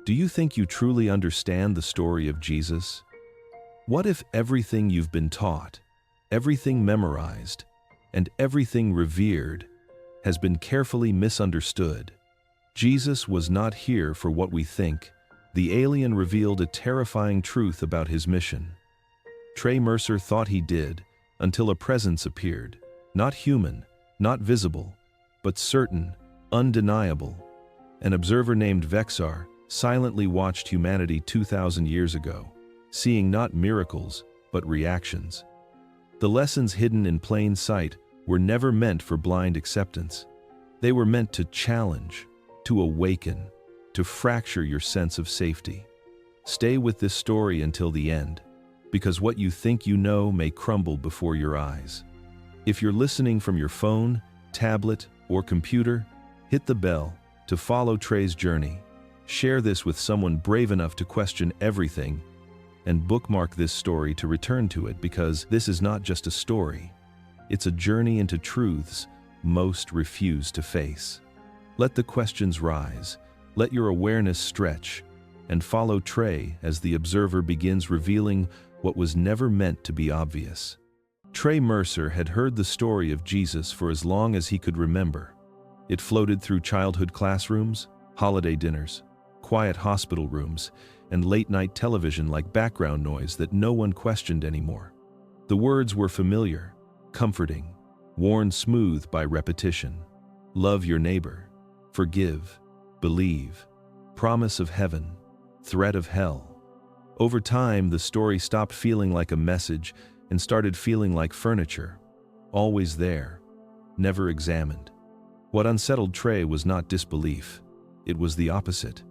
Do you think you truly understand the story of Jesus? What if everything you've been taught, everything memorized, and everything revered has been carefully misunderstood? Jesus was not here for what we think. The alien revealed a terrifying truth about his mission. Trey Mercer thought he did until a presence appeared, not human, not visible, but certain, undeniable. An observer named Vexar silently watched humanity 2,000 years ago, seeing not miracles, but reactions. The lessons hidden in plain sight were never meant for blind acceptance. They were meant to challenge, to awaken, to fracture your sense of safety. Stay with this story until the end, because what you think you know may crumble before your eyes. If you're listening from your phone, tablet, or computer, hit the bell to follow Trey's journey. Share this with someone brave enough to question everything, and bookmark this story to return to it, because this is not just a story. It's a journey into truths most refuse to face. Let the questions rise, let your awareness stretch, and follow Trey as the observer begins revealing what was never meant to be obvious. Trey Mercer had heard the story of Jesus for as long as he could remember. It floated through childhood classrooms, holiday dinners, quiet hospital rooms, and late-night television like background noise that no one questioned anymore. The words were familiar, comforting, worn smooth by repetition. Love your neighbor, forgive, believe, promise of heaven, threat of hell. Over time, the story stopped feeling like a message and started feeling like furniture, always there, never examined. What unsettled Trey was not disbelief, it was the opposite.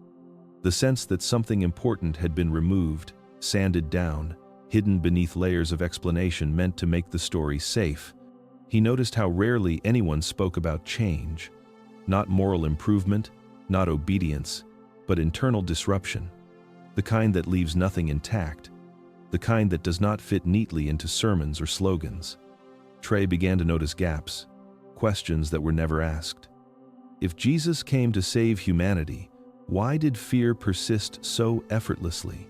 The sense that something important had been removed, sanded down, hidden beneath layers of explanation meant to make the story safe. He noticed how rarely anyone spoke about change. Not moral improvement, not obedience, but internal disruption. The kind that leaves nothing intact. The kind that does not fit neatly into sermons or slogans. Trey began to notice gaps, questions that were never asked. If Jesus came to save humanity, why did fear persist so effortlessly?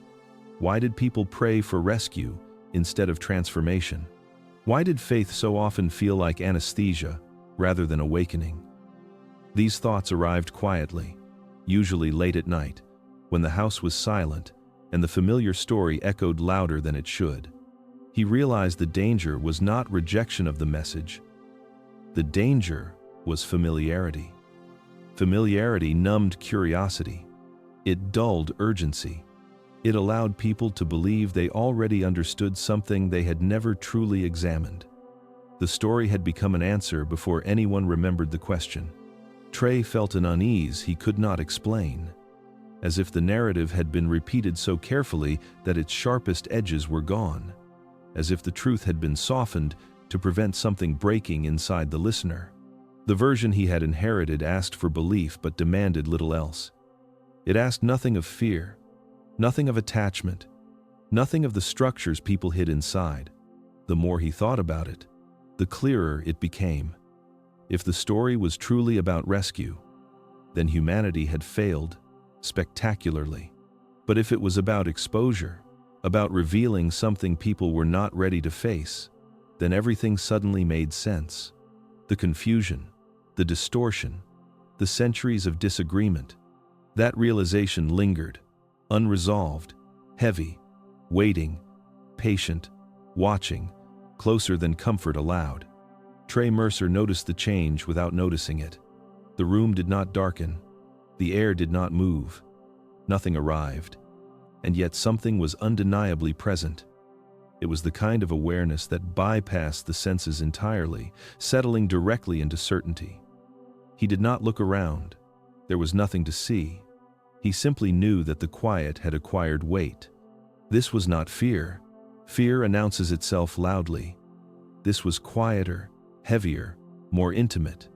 Why did people pray for rescue instead of transformation? Why did faith so often feel like anesthesia rather than awakening? These thoughts arrived quietly, usually late at night, when the house was silent and the familiar story echoed louder than it should. He realized the danger was not rejection of the message. The danger was familiarity. Familiarity numbed curiosity. It dulled urgency. It allowed people to believe they already understood something they had never truly examined. The story had become an answer before anyone remembered the question. Trey felt an unease he could not explain, as if the narrative had been repeated so carefully that its sharpest edges were gone, as if the truth had been softened to prevent something breaking inside the listener. The version he had inherited asked for belief but demanded little else. It asked nothing of fear, nothing of attachment, nothing of the structures people hid inside. The more he thought about it, the clearer it became. If the story was truly about rescue, then humanity had failed spectacularly. But if it was about exposure, about revealing something people were not ready to face, then everything suddenly made sense. The confusion, the distortion, the centuries of disagreement. That realization lingered, unresolved, heavy, waiting, patient, watching, closer than comfort allowed. Trey Mercer noticed the change without noticing it. The room did not darken. The air did not move. Nothing arrived. And yet something was undeniably present. It was the kind of awareness that bypassed the senses entirely, settling directly into certainty. He did not look around. There was nothing to see. He simply knew that the quiet had acquired weight. This was not fear. Fear announces itself loudly. This was quieter, heavier, more intimate.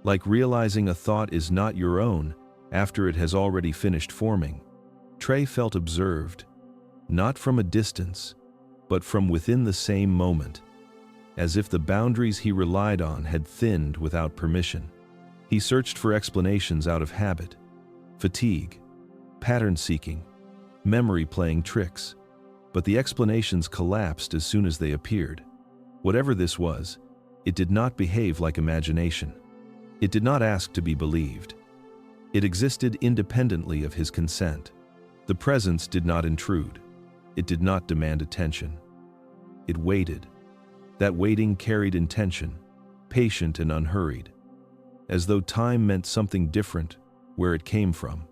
Like realizing a thought is not your own after it has already finished forming. Trey felt observed, not from a distance, but from within the same moment, as if the boundaries he relied on had thinned without permission. He searched for explanations out of habit, fatigue, pattern-seeking, memory playing tricks. But the explanations collapsed as soon as they appeared. Whatever this was, it did not behave like imagination. It did not ask to be believed. It existed independently of his consent. The presence did not intrude. It did not demand attention. It waited. That waiting carried intention, patient and unhurried, as though time meant something different where it came from.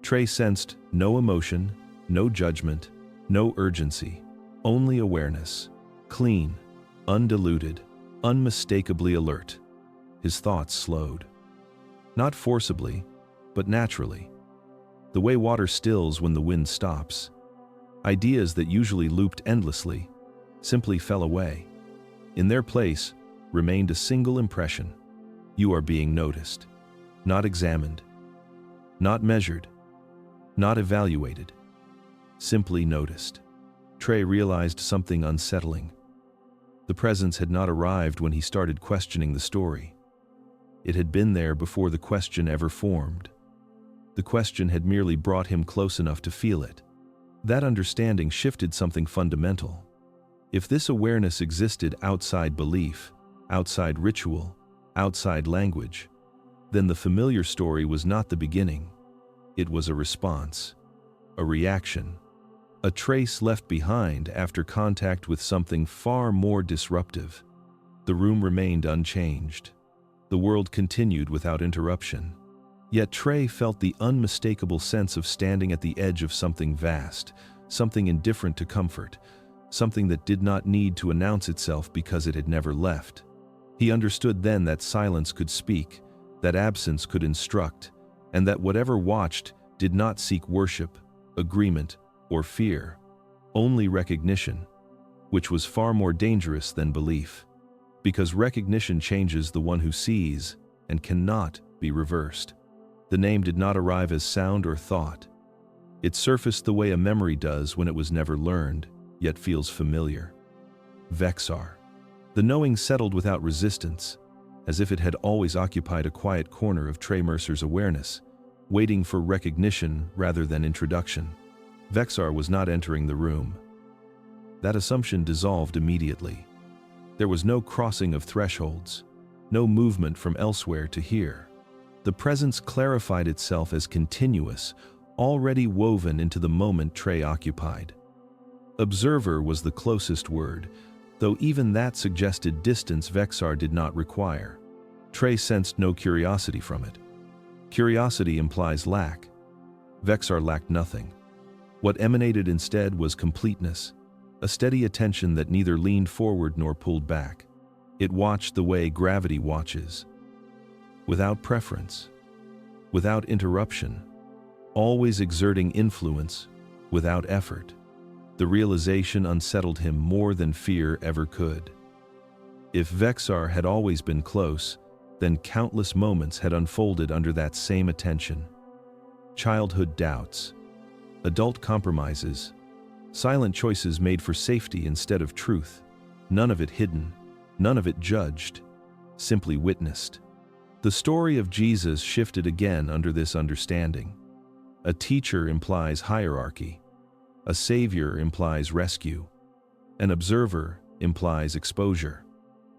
Trey sensed no emotion, no judgment, no urgency, only awareness, clean, undiluted, unmistakably alert. His thoughts slowed. Not forcibly, but naturally. The way water stills when the wind stops. Ideas that usually looped endlessly simply fell away. In their place remained a single impression. You are being noticed, not examined, not measured, not evaluated, simply noticed. Trey realized something unsettling. The presence had not arrived when he started questioning the story. It had been there before the question ever formed. The question had merely brought him close enough to feel it. That understanding shifted something fundamental. If this awareness existed outside belief, outside ritual, outside language, then the familiar story was not the beginning. It was a response, a reaction, a trace left behind after contact with something far more disruptive. The room remained unchanged. The world continued without interruption. Yet Trey felt the unmistakable sense of standing at the edge of something vast, something indifferent to comfort, something that did not need to announce itself because it had never left. He understood then that silence could speak, that absence could instruct, and that whatever watched did not seek worship, agreement, or fear, only recognition, which was far more dangerous than belief, because recognition changes the one who sees and cannot be reversed. The name did not arrive as sound or thought. It surfaced the way a memory does when it was never learned, yet feels familiar. Vexar. The knowing settled without resistance, as if it had always occupied a quiet corner of Trey Mercer's awareness, waiting for recognition rather than introduction. Vexar was not entering the room. That assumption dissolved immediately. There was no crossing of thresholds, no movement from elsewhere to here. The presence clarified itself as continuous, already woven into the moment Trey occupied. Observer was the closest word, though even that suggested distance Vexar did not require. Trey sensed no curiosity from it. Curiosity implies lack. Vexar lacked nothing. What emanated instead was completeness, a steady attention that neither leaned forward nor pulled back. It watched the way gravity watches, without preference, without interruption, always exerting influence without effort. The realization unsettled him more than fear ever could. If Vexar had always been close, then countless moments had unfolded under that same attention. Childhood doubts, adult compromises, silent choices made for safety instead of truth, none of it hidden, none of it judged, simply witnessed. The story of Jesus shifted again under this understanding. A teacher implies hierarchy. A savior implies rescue. An observer implies exposure.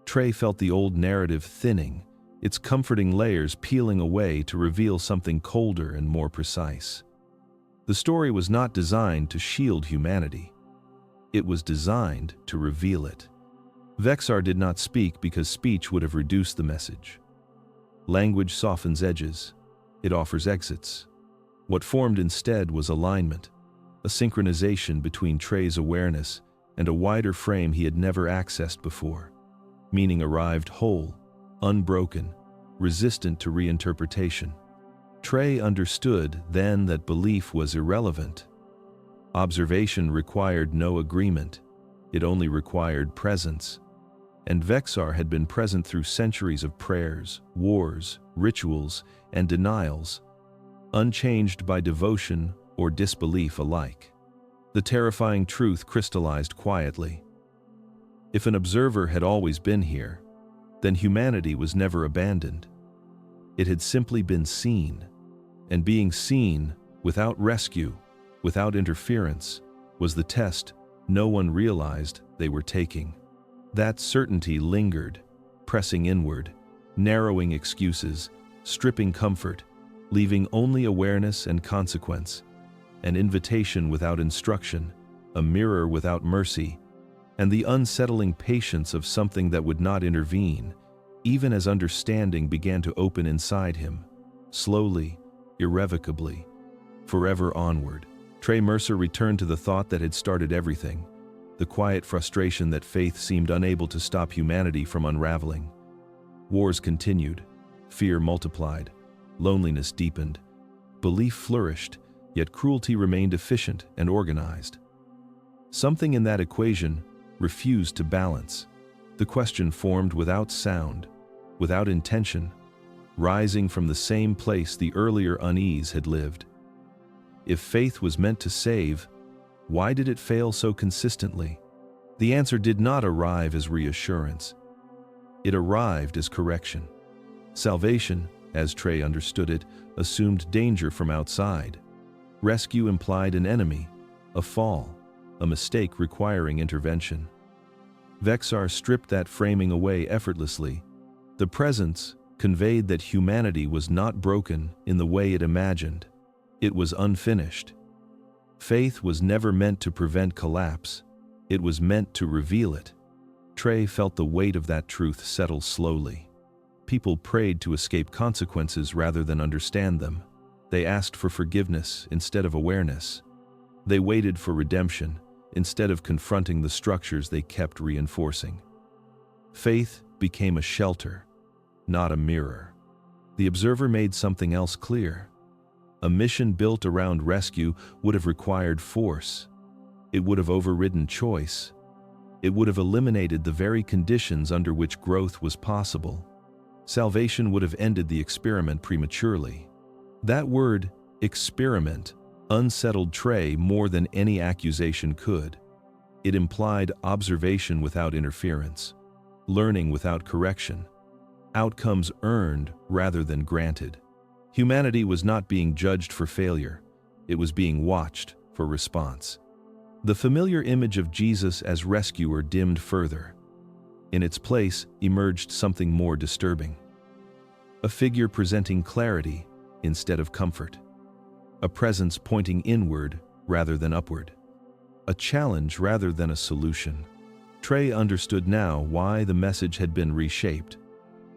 Trey felt the old narrative thinning, its comforting layers peeling away to reveal something colder and more precise. The story was not designed to shield humanity. It was designed to reveal it. Vexar did not speak because speech would have reduced the message. Language softens edges. It offers exits. What formed instead was alignment, a synchronization between Trey's awareness and a wider frame he had never accessed before. Meaning arrived whole, unbroken, resistant to reinterpretation. Trey understood then that belief was irrelevant. Observation required no agreement, it only required presence. And Vexar had been present through centuries of prayers, wars, rituals, and denials, unchanged by devotion or disbelief alike. The terrifying truth crystallized quietly. If an observer had always been here, then humanity was never abandoned. It had simply been seen, and being seen without rescue, without interference, was the test no one realized they were taking. That certainty lingered, pressing inward, narrowing excuses, stripping comfort, leaving only awareness and consequence, an invitation without instruction, a mirror without mercy, and the unsettling patience of something that would not intervene, even as understanding began to open inside him, slowly, irrevocably, forever onward. Trey Mercer returned to the thought that had started everything, the quiet frustration that faith seemed unable to stop humanity from unraveling. Wars continued, fear multiplied, loneliness deepened, belief flourished, yet cruelty remained efficient and organized. Something in that equation refused to balance. The question formed without sound, without intention, rising from the same place the earlier unease had lived. If faith was meant to save, why did it fail so consistently? The answer did not arrive as reassurance. It arrived as correction. Salvation, as Trey understood it, assumed danger from outside. Rescue implied an enemy, a fall, a mistake requiring intervention. Vexar stripped that framing away effortlessly. The presence conveyed that humanity was not broken in the way it imagined. It was unfinished. Faith was never meant to prevent collapse. It was meant to reveal it. Trey felt the weight of that truth settle slowly. People prayed to escape consequences rather than understand them. They asked for forgiveness instead of awareness. They waited for redemption instead of confronting the structures they kept reinforcing. Faith became a shelter, not a mirror. The observer made something else clear. A mission built around rescue would have required force. It would have overridden choice. It would have eliminated the very conditions under which growth was possible. Salvation would have ended the experiment prematurely. That word, experiment, unsettled Trey more than any accusation could. It implied observation without interference, learning without correction, outcomes earned rather than granted. Humanity was not being judged for failure, it was being watched for response. The familiar image of Jesus as rescuer dimmed further. In its place emerged something more disturbing. A figure presenting clarity instead of comfort. A presence pointing inward rather than upward. A challenge rather than a solution. Trey understood now why the message had been reshaped.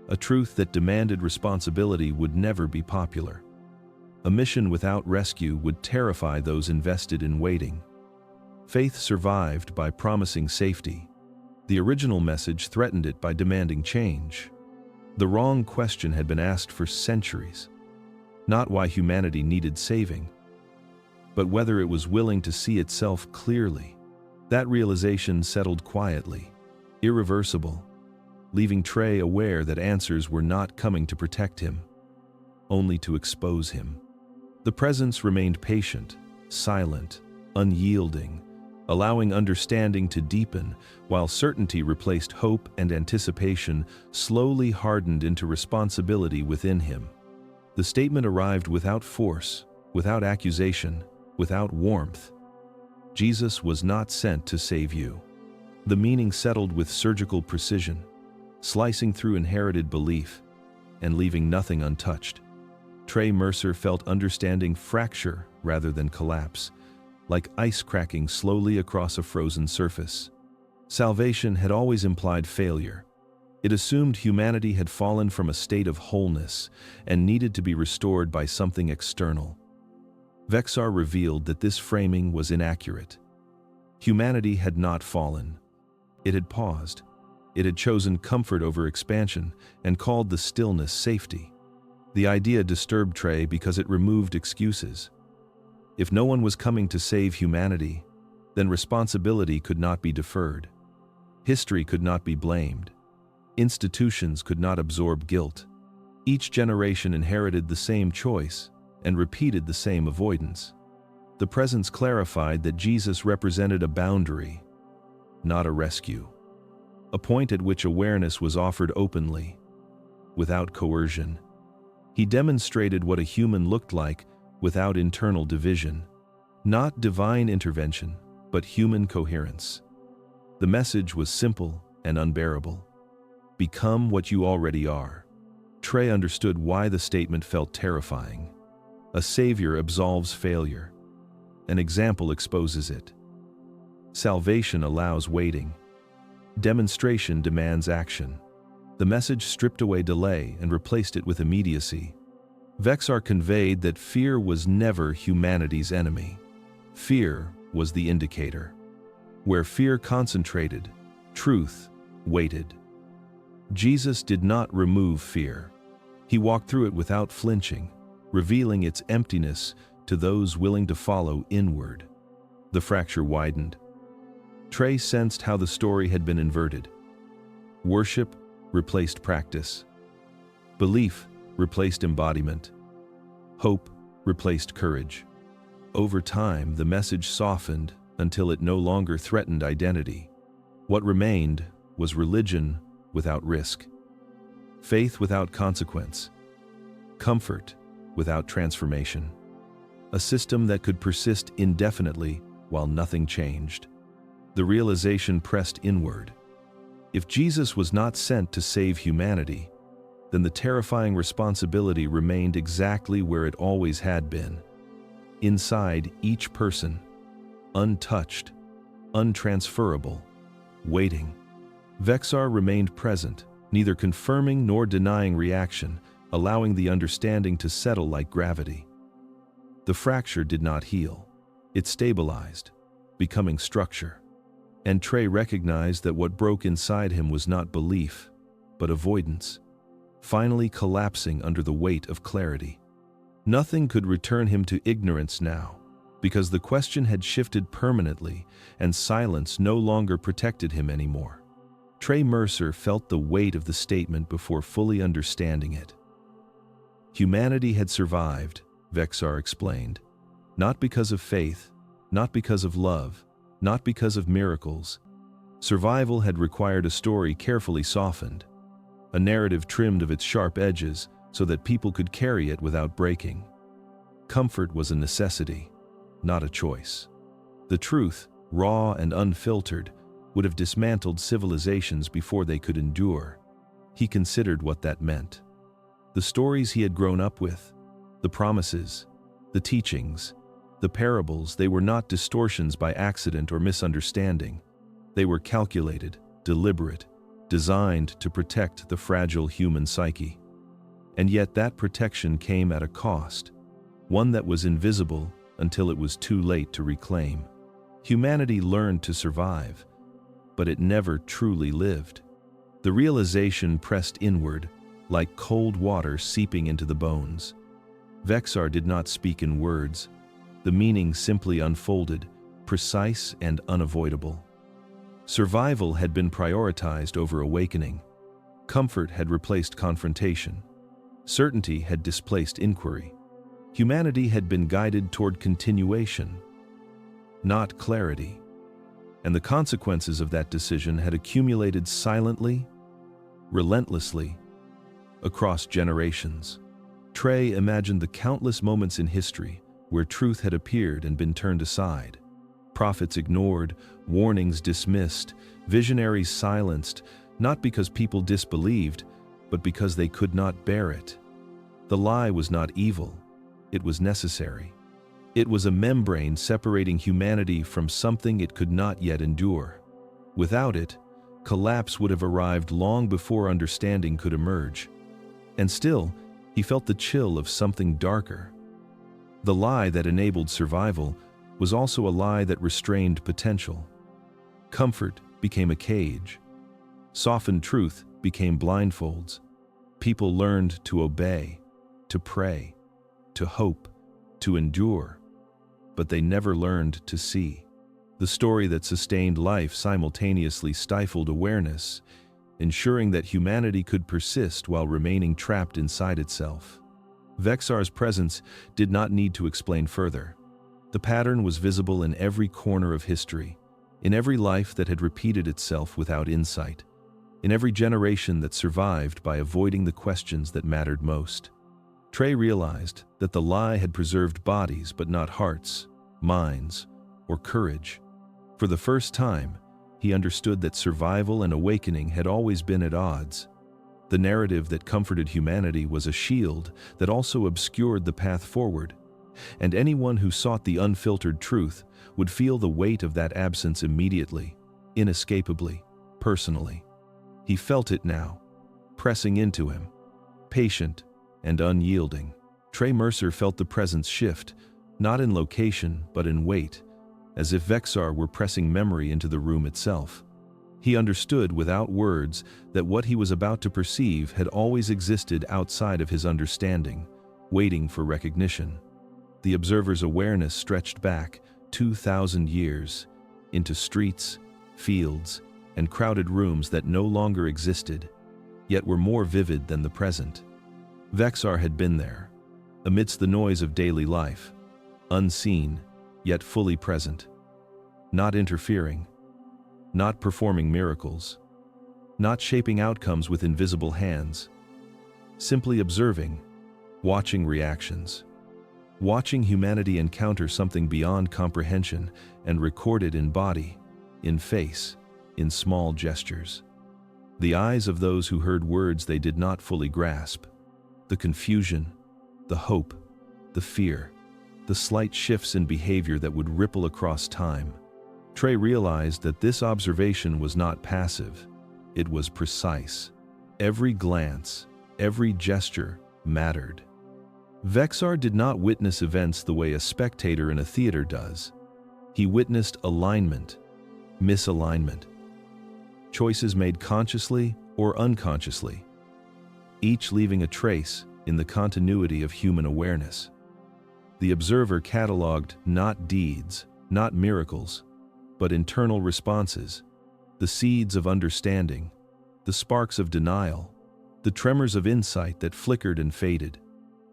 A truth that demanded responsibility would never be popular. A mission without rescue would terrify those invested in waiting. Faith survived by promising safety. The original message threatened it by demanding change. The wrong question had been asked for centuries. Not why humanity needed saving, but whether it was willing to see itself clearly. That realization settled quietly, irreversible, leaving Trey aware that answers were not coming to protect him, only to expose him. The presence remained patient, silent, unyielding, allowing understanding to deepen, while certainty replaced hope and anticipation slowly hardened into responsibility within him. The statement arrived without force, without accusation, without warmth. Jesus was not sent to save you. The meaning settled with surgical precision, slicing through inherited belief and leaving nothing untouched. Trey Mercer felt understanding fracture rather than collapse, like ice cracking slowly across a frozen surface. Salvation had always implied failure. It assumed humanity had fallen from a state of wholeness and needed to be restored by something external. Vexar revealed that this framing was inaccurate. Humanity had not fallen. It had paused. It had chosen comfort over expansion and called the stillness safety. The idea disturbed Trey because it removed excuses. If no one was coming to save humanity, then responsibility could not be deferred. History could not be blamed. Institutions could not absorb guilt. Each generation inherited the same choice and repeated the same avoidance. The presence clarified that Jesus represented a boundary, not a rescue. A point at which awareness was offered openly, without coercion. He demonstrated what a human looked like without internal division. Not divine intervention, but human coherence. The message was simple and unbearable. Become what you already are. Trey understood why the statement felt terrifying. A savior absolves failure. An example exposes it. Salvation allows waiting. Demonstration demands action. The message stripped away delay and replaced it with immediacy. Vexar conveyed that fear was never humanity's enemy. Fear was the indicator. Where fear concentrated, truth waited. Jesus did not remove fear. He walked through it without flinching, revealing its emptiness to those willing to follow inward. The fracture widened. Trey sensed how the story had been inverted. Worship replaced practice. Belief replaced embodiment. Hope replaced courage. Over time, the message softened until it no longer threatened identity. What remained was religion without risk, faith without consequence, comfort without transformation, a system that could persist indefinitely while nothing changed. The realization pressed inward. If Jesus was not sent to save humanity, then the terrifying responsibility remained exactly where it always had been, inside each person, untouched, untransferable, waiting. Vexar remained present, neither confirming nor denying reaction, allowing the understanding to settle like gravity. The fracture did not heal. It stabilized, becoming structure. And Trey recognized that what broke inside him was not belief, but avoidance, finally collapsing under the weight of clarity. Nothing could return him to ignorance now, because the question had shifted permanently and silence no longer protected him anymore. Trey Mercer felt the weight of the statement before fully understanding it. Humanity had survived, Vexar explained, not because of faith, not because of love, not because of miracles. Survival had required a story carefully softened, a narrative trimmed of its sharp edges so that people could carry it without breaking. Comfort was a necessity, not a choice. The truth, raw and unfiltered, would have dismantled civilizations before they could endure. He considered what that meant. The stories he had grown up with, the promises, the teachings, the parables, they were not distortions by accident or misunderstanding. They were calculated, deliberate, designed to protect the fragile human psyche. And yet that protection came at a cost, one that was invisible until it was too late to reclaim. Humanity learned to survive, but it never truly lived. The realization pressed inward, like cold water seeping into the bones. Vexar did not speak in words. The meaning simply unfolded, precise and unavoidable. Survival had been prioritized over awakening. Comfort had replaced confrontation. Certainty had displaced inquiry. Humanity had been guided toward continuation, not clarity. And the consequences of that decision had accumulated silently, relentlessly, across generations. Trey imagined the countless moments in history where truth had appeared and been turned aside. Prophets ignored, warnings dismissed, visionaries silenced, not because people disbelieved, but because they could not bear it. The lie was not evil, it was necessary. It was a membrane separating humanity from something it could not yet endure. Without it, collapse would have arrived long before understanding could emerge. And still, he felt the chill of something darker. The lie that enabled survival was also a lie that restrained potential. Comfort became a cage. Softened truth became blindfolds. People learned to obey, to pray, to hope, to endure, but they never learned to see. The story that sustained life simultaneously stifled awareness, ensuring that humanity could persist while remaining trapped inside itself. Vexar's presence did not need to explain further. The pattern was visible in every corner of history, in every life that had repeated itself without insight, in every generation that survived by avoiding the questions that mattered most. Trey realized that the lie had preserved bodies but not hearts, minds, or courage. For the first time, he understood that survival and awakening had always been at odds. The narrative that comforted humanity was a shield that also obscured the path forward, and anyone who sought the unfiltered truth would feel the weight of that absence immediately, inescapably, personally. He felt it now, pressing into him, patient and unyielding. Trey Mercer felt the presence shift, not in location but in weight, as if Vexar were pressing memory into the room itself. He understood without words that what he was about to perceive had always existed outside of his understanding, waiting for recognition. The observer's awareness stretched back 2,000 years into streets, fields, and crowded rooms that no longer existed, yet were more vivid than the present. Vexar had been there, amidst the noise of daily life, unseen, yet fully present, not interfering, not performing miracles, not shaping outcomes with invisible hands, simply observing, watching reactions, watching humanity encounter something beyond comprehension and record it in body, in face, in small gestures. The eyes of those who heard words they did not fully grasp, the confusion, the hope, the fear, the slight shifts in behavior that would ripple across time. Trey realized that this observation was not passive, it was precise. Every glance, every gesture mattered. Vexar did not witness events the way a spectator in a theater does. He witnessed alignment, misalignment, choices made consciously or unconsciously, each leaving a trace in the continuity of human awareness. The observer cataloged not deeds, not miracles, but internal responses, the seeds of understanding, the sparks of denial, the tremors of insight that flickered and faded.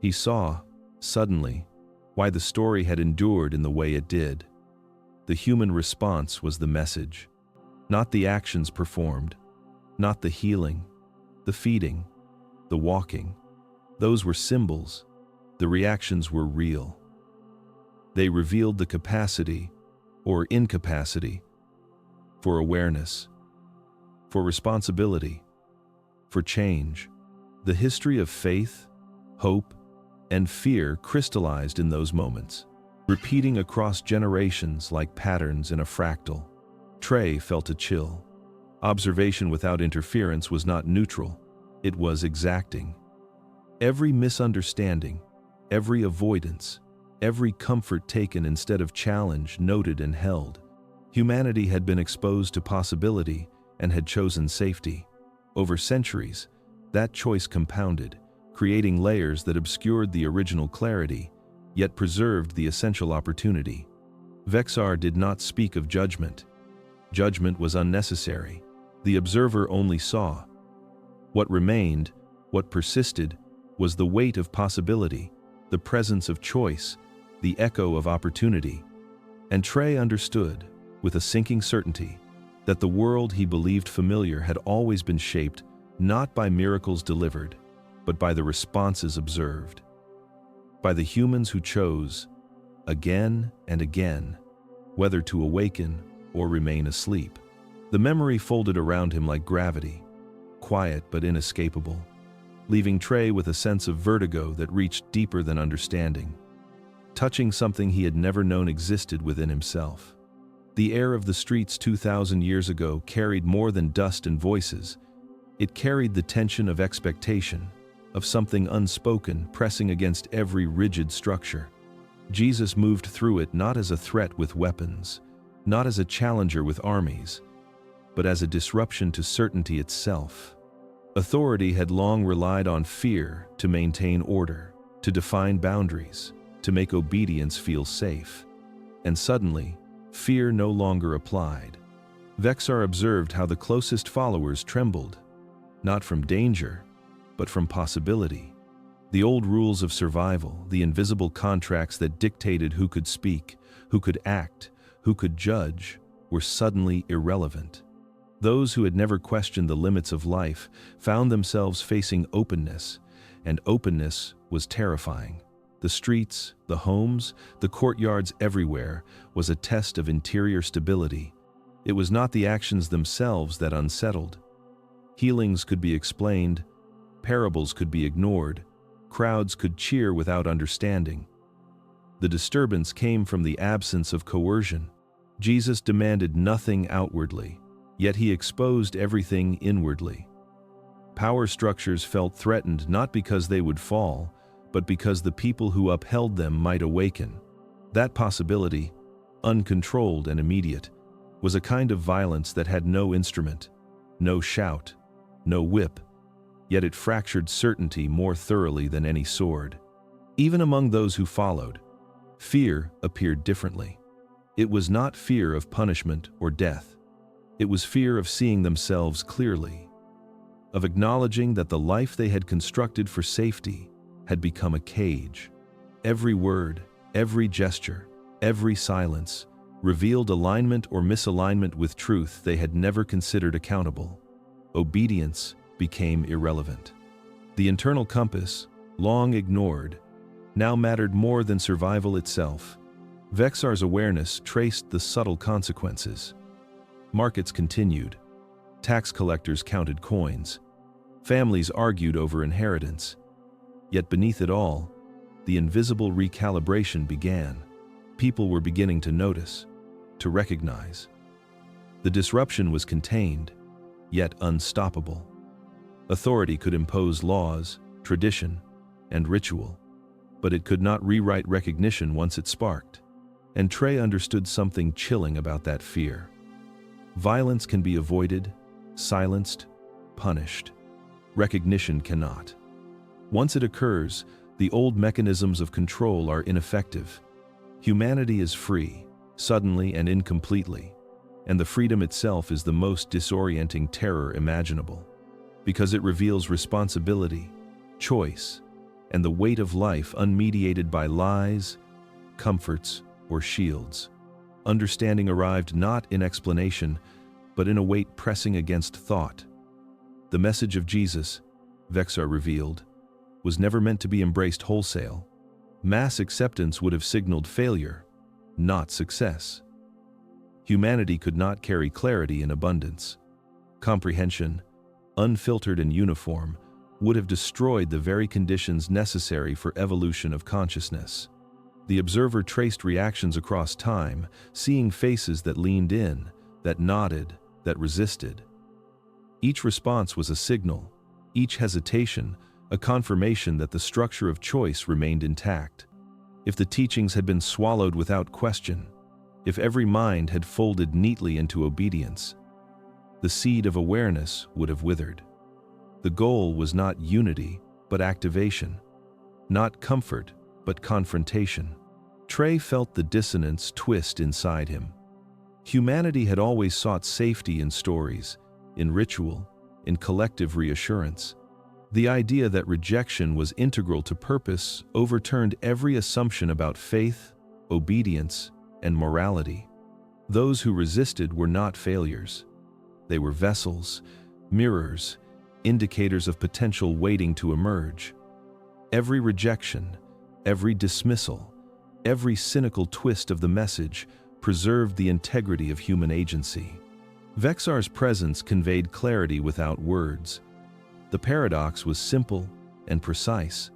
He saw, suddenly, why the story had endured in the way it did. The human response was the message, not the actions performed, not the healing, the feeding, the walking. Those were symbols, the reactions were real. They revealed the capacity, or incapacity, for awareness, for responsibility, for change. The history of faith, hope, and fear crystallized in those moments, repeating across generations like patterns in a fractal. Trey felt a chill. Observation without interference was not neutral, it was exacting. Every misunderstanding, every avoidance, every comfort taken instead of challenge noted and held. Humanity had been exposed to possibility and had chosen safety. Over centuries, that choice compounded, creating layers that obscured the original clarity, yet preserved the essential opportunity. Vexar did not speak of judgment. Judgment was unnecessary. The observer only saw. What remained, what persisted, was the weight of possibility, the presence of choice, the echo of opportunity. And Trey understood, with a sinking certainty, that the world he believed familiar had always been shaped not by miracles delivered, but by the responses observed. By the humans who chose, again and again, whether to awaken or remain asleep. The memory folded around him like gravity, quiet but inescapable, leaving Trey with a sense of vertigo that reached deeper than understanding, touching something he had never known existed within himself. The air of the streets 2,000 years ago carried more than dust and voices. It carried the tension of expectation, of something unspoken pressing against every rigid structure. Jesus moved through it not as a threat with weapons, not as a challenger with armies, but as a disruption to certainty itself. Authority had long relied on fear to maintain order, to define boundaries, to make obedience feel safe. And suddenly, fear no longer applied. Vexar observed how the closest followers trembled, not from danger, but from possibility. The old rules of survival, the invisible contracts that dictated who could speak, who could act, who could judge, were suddenly irrelevant. Those who had never questioned the limits of life found themselves facing openness, and openness was terrifying. The streets, the homes, the courtyards everywhere was a test of interior stability. It was not the actions themselves that unsettled. Healings could be explained, parables could be ignored, crowds could cheer without understanding. The disturbance came from the absence of coercion. Jesus demanded nothing outwardly, yet he exposed everything inwardly. Power structures felt threatened not because they would fall, but because the people who upheld them might awaken. That possibility, uncontrolled and immediate, was a kind of violence that had no instrument, no shout, no whip, yet it fractured certainty more thoroughly than any sword. Even among those who followed, fear appeared differently. It was not fear of punishment or death. It was fear of seeing themselves clearly, of acknowledging that the life they had constructed for safety had become a cage. Every word, every gesture, every silence revealed alignment or misalignment with truth they had never considered accountable. Obedience became irrelevant. The internal compass, long ignored, now mattered more than survival itself. Vexar's awareness traced the subtle consequences. Markets continued. Tax collectors counted coins. Families argued over inheritance. Yet beneath it all, the invisible recalibration began. People were beginning to notice, to recognize. The disruption was contained, yet unstoppable. Authority could impose laws, tradition, and ritual, but it could not rewrite recognition once it sparked. And Trey understood something chilling about that fear. Violence can be avoided, silenced, punished. Recognition cannot. Once it occurs, the old mechanisms of control are ineffective. Humanity is free, suddenly and incompletely, and the freedom itself is the most disorienting terror imaginable, because it reveals responsibility, choice, and the weight of life unmediated by lies, comforts, or shields. Understanding arrived not in explanation, but in a weight pressing against thought. The message of Jesus, Vexar revealed, was never meant to be embraced wholesale. Mass acceptance would have signaled failure, not success. Humanity could not carry clarity in abundance. Comprehension, unfiltered and uniform, would have destroyed the very conditions necessary for evolution of consciousness. The observer traced reactions across time, seeing faces that leaned in, that nodded, that resisted. Each response was a signal, each hesitation, a confirmation that the structure of choice remained intact. If the teachings had been swallowed without question, if every mind had folded neatly into obedience, the seed of awareness would have withered. The goal was not unity, but activation, not comfort, but confrontation. Trey felt the dissonance twist inside him. Humanity had always sought safety in stories, in ritual, in collective reassurance. The idea that rejection was integral to purpose overturned every assumption about faith, obedience, and morality. Those who resisted were not failures. They were vessels, mirrors, indicators of potential waiting to emerge. Every rejection, every dismissal, every cynical twist of the message preserved the integrity of human agency. Vexar's presence conveyed clarity without words. The paradox was simple and precise.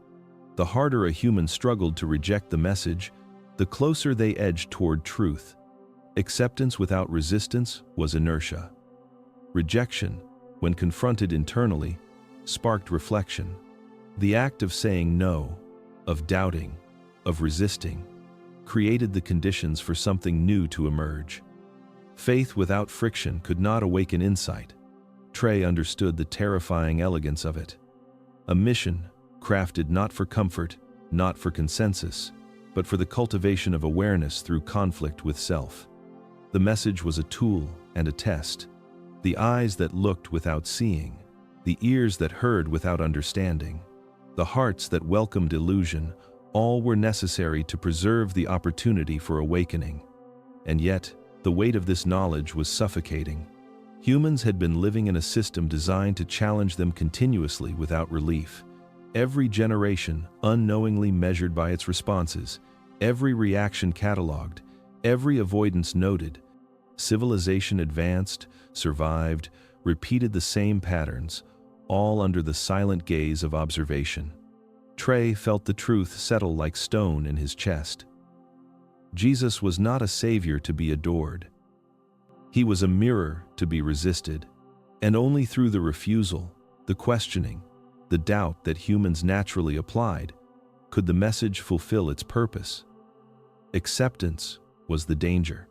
The harder a human struggled to reject the message, the closer they edged toward truth. Acceptance without resistance was inertia. Rejection, when confronted internally, sparked reflection. The act of saying no, of doubting, of resisting, created the conditions for something new to emerge. Faith without friction could not awaken insight. Trey understood the terrifying elegance of it. A mission crafted not for comfort, not for consensus, but for the cultivation of awareness through conflict with self. The message was a tool and a test. The eyes that looked without seeing, the ears that heard without understanding, the hearts that welcomed illusion, all were necessary to preserve the opportunity for awakening. And yet, the weight of this knowledge was suffocating. Humans had been living in a system designed to challenge them continuously without relief. every generation unknowingly measured by its responses, every reaction catalogued, every avoidance noted. Civilization advanced, survived, repeated the same patterns, all under the silent gaze of observation. Trey felt the truth settle like stone in his chest. Jesus was not a savior to be adored. He was a mirror to be resisted, and only through the refusal, the questioning, the doubt that humans naturally applied, could the message fulfill its purpose. Acceptance was the danger.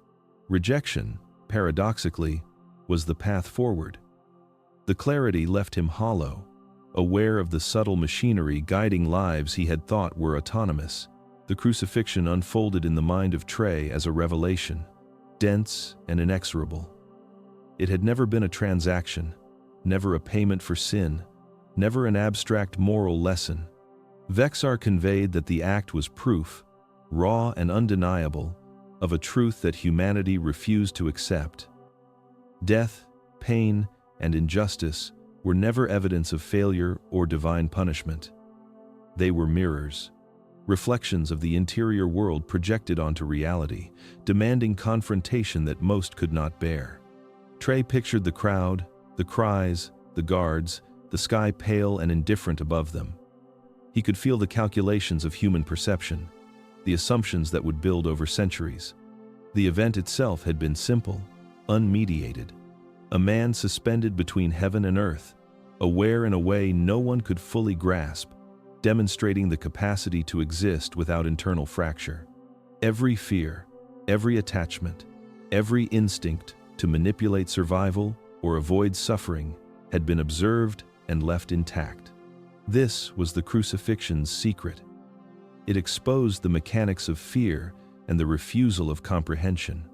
Rejection, paradoxically, was the path forward. The clarity left him hollow, aware of the subtle machinery guiding lives he had thought were autonomous. The crucifixion unfolded in the mind of Trey as a revelation, dense and inexorable. It had never been a transaction, never a payment for sin, never an abstract moral lesson. Vexar conveyed that the act was proof, raw and undeniable, of a truth that humanity refused to accept. Death, pain, and injustice were never evidence of failure or divine punishment. They were mirrors, reflections of the interior world projected onto reality, demanding confrontation that most could not bear. Trey pictured the crowd, the cries, the guards, the sky pale and indifferent above them. He could feel the calculations of human perception, the assumptions that would build over centuries. The event itself had been simple, unmediated. A man suspended between heaven and earth, aware in a way no one could fully grasp, demonstrating the capacity to exist without internal fracture. Every fear, every attachment, every instinct to manipulate survival or avoid suffering had been observed and left intact. This was the crucifixion's secret. It exposed the mechanics of fear and the refusal of comprehension.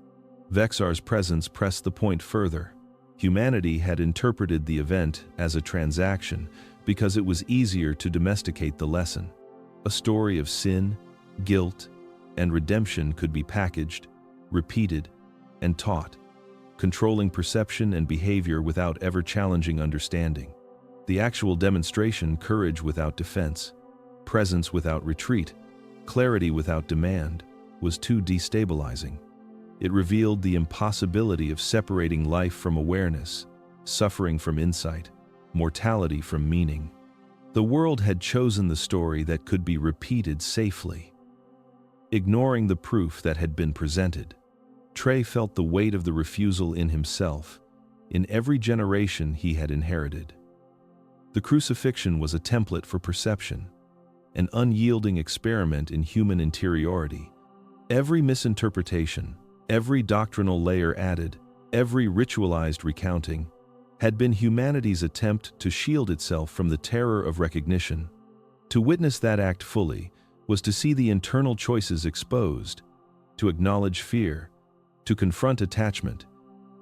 Vexar's presence pressed the point further. Humanity had interpreted the event as a transaction because it was easier to domesticate the lesson. A story of sin, guilt, and redemption could be packaged, repeated, and taught, controlling perception and behavior without ever challenging understanding. The actual demonstration, courage without defense, presence without retreat, clarity without demand, was too destabilizing. It revealed the impossibility of separating life from awareness, suffering from insight, mortality from meaning. The world had chosen the story that could be repeated safely, ignoring the proof that had been presented. Trey felt the weight of the refusal in himself, in every generation he had inherited. The crucifixion was a template for perception, an unyielding experiment in human interiority. Every misinterpretation, every doctrinal layer added, every ritualized recounting, had been humanity's attempt to shield itself from the terror of recognition. To witness that act fully was to see the internal choices exposed, to acknowledge fear, to confront attachment,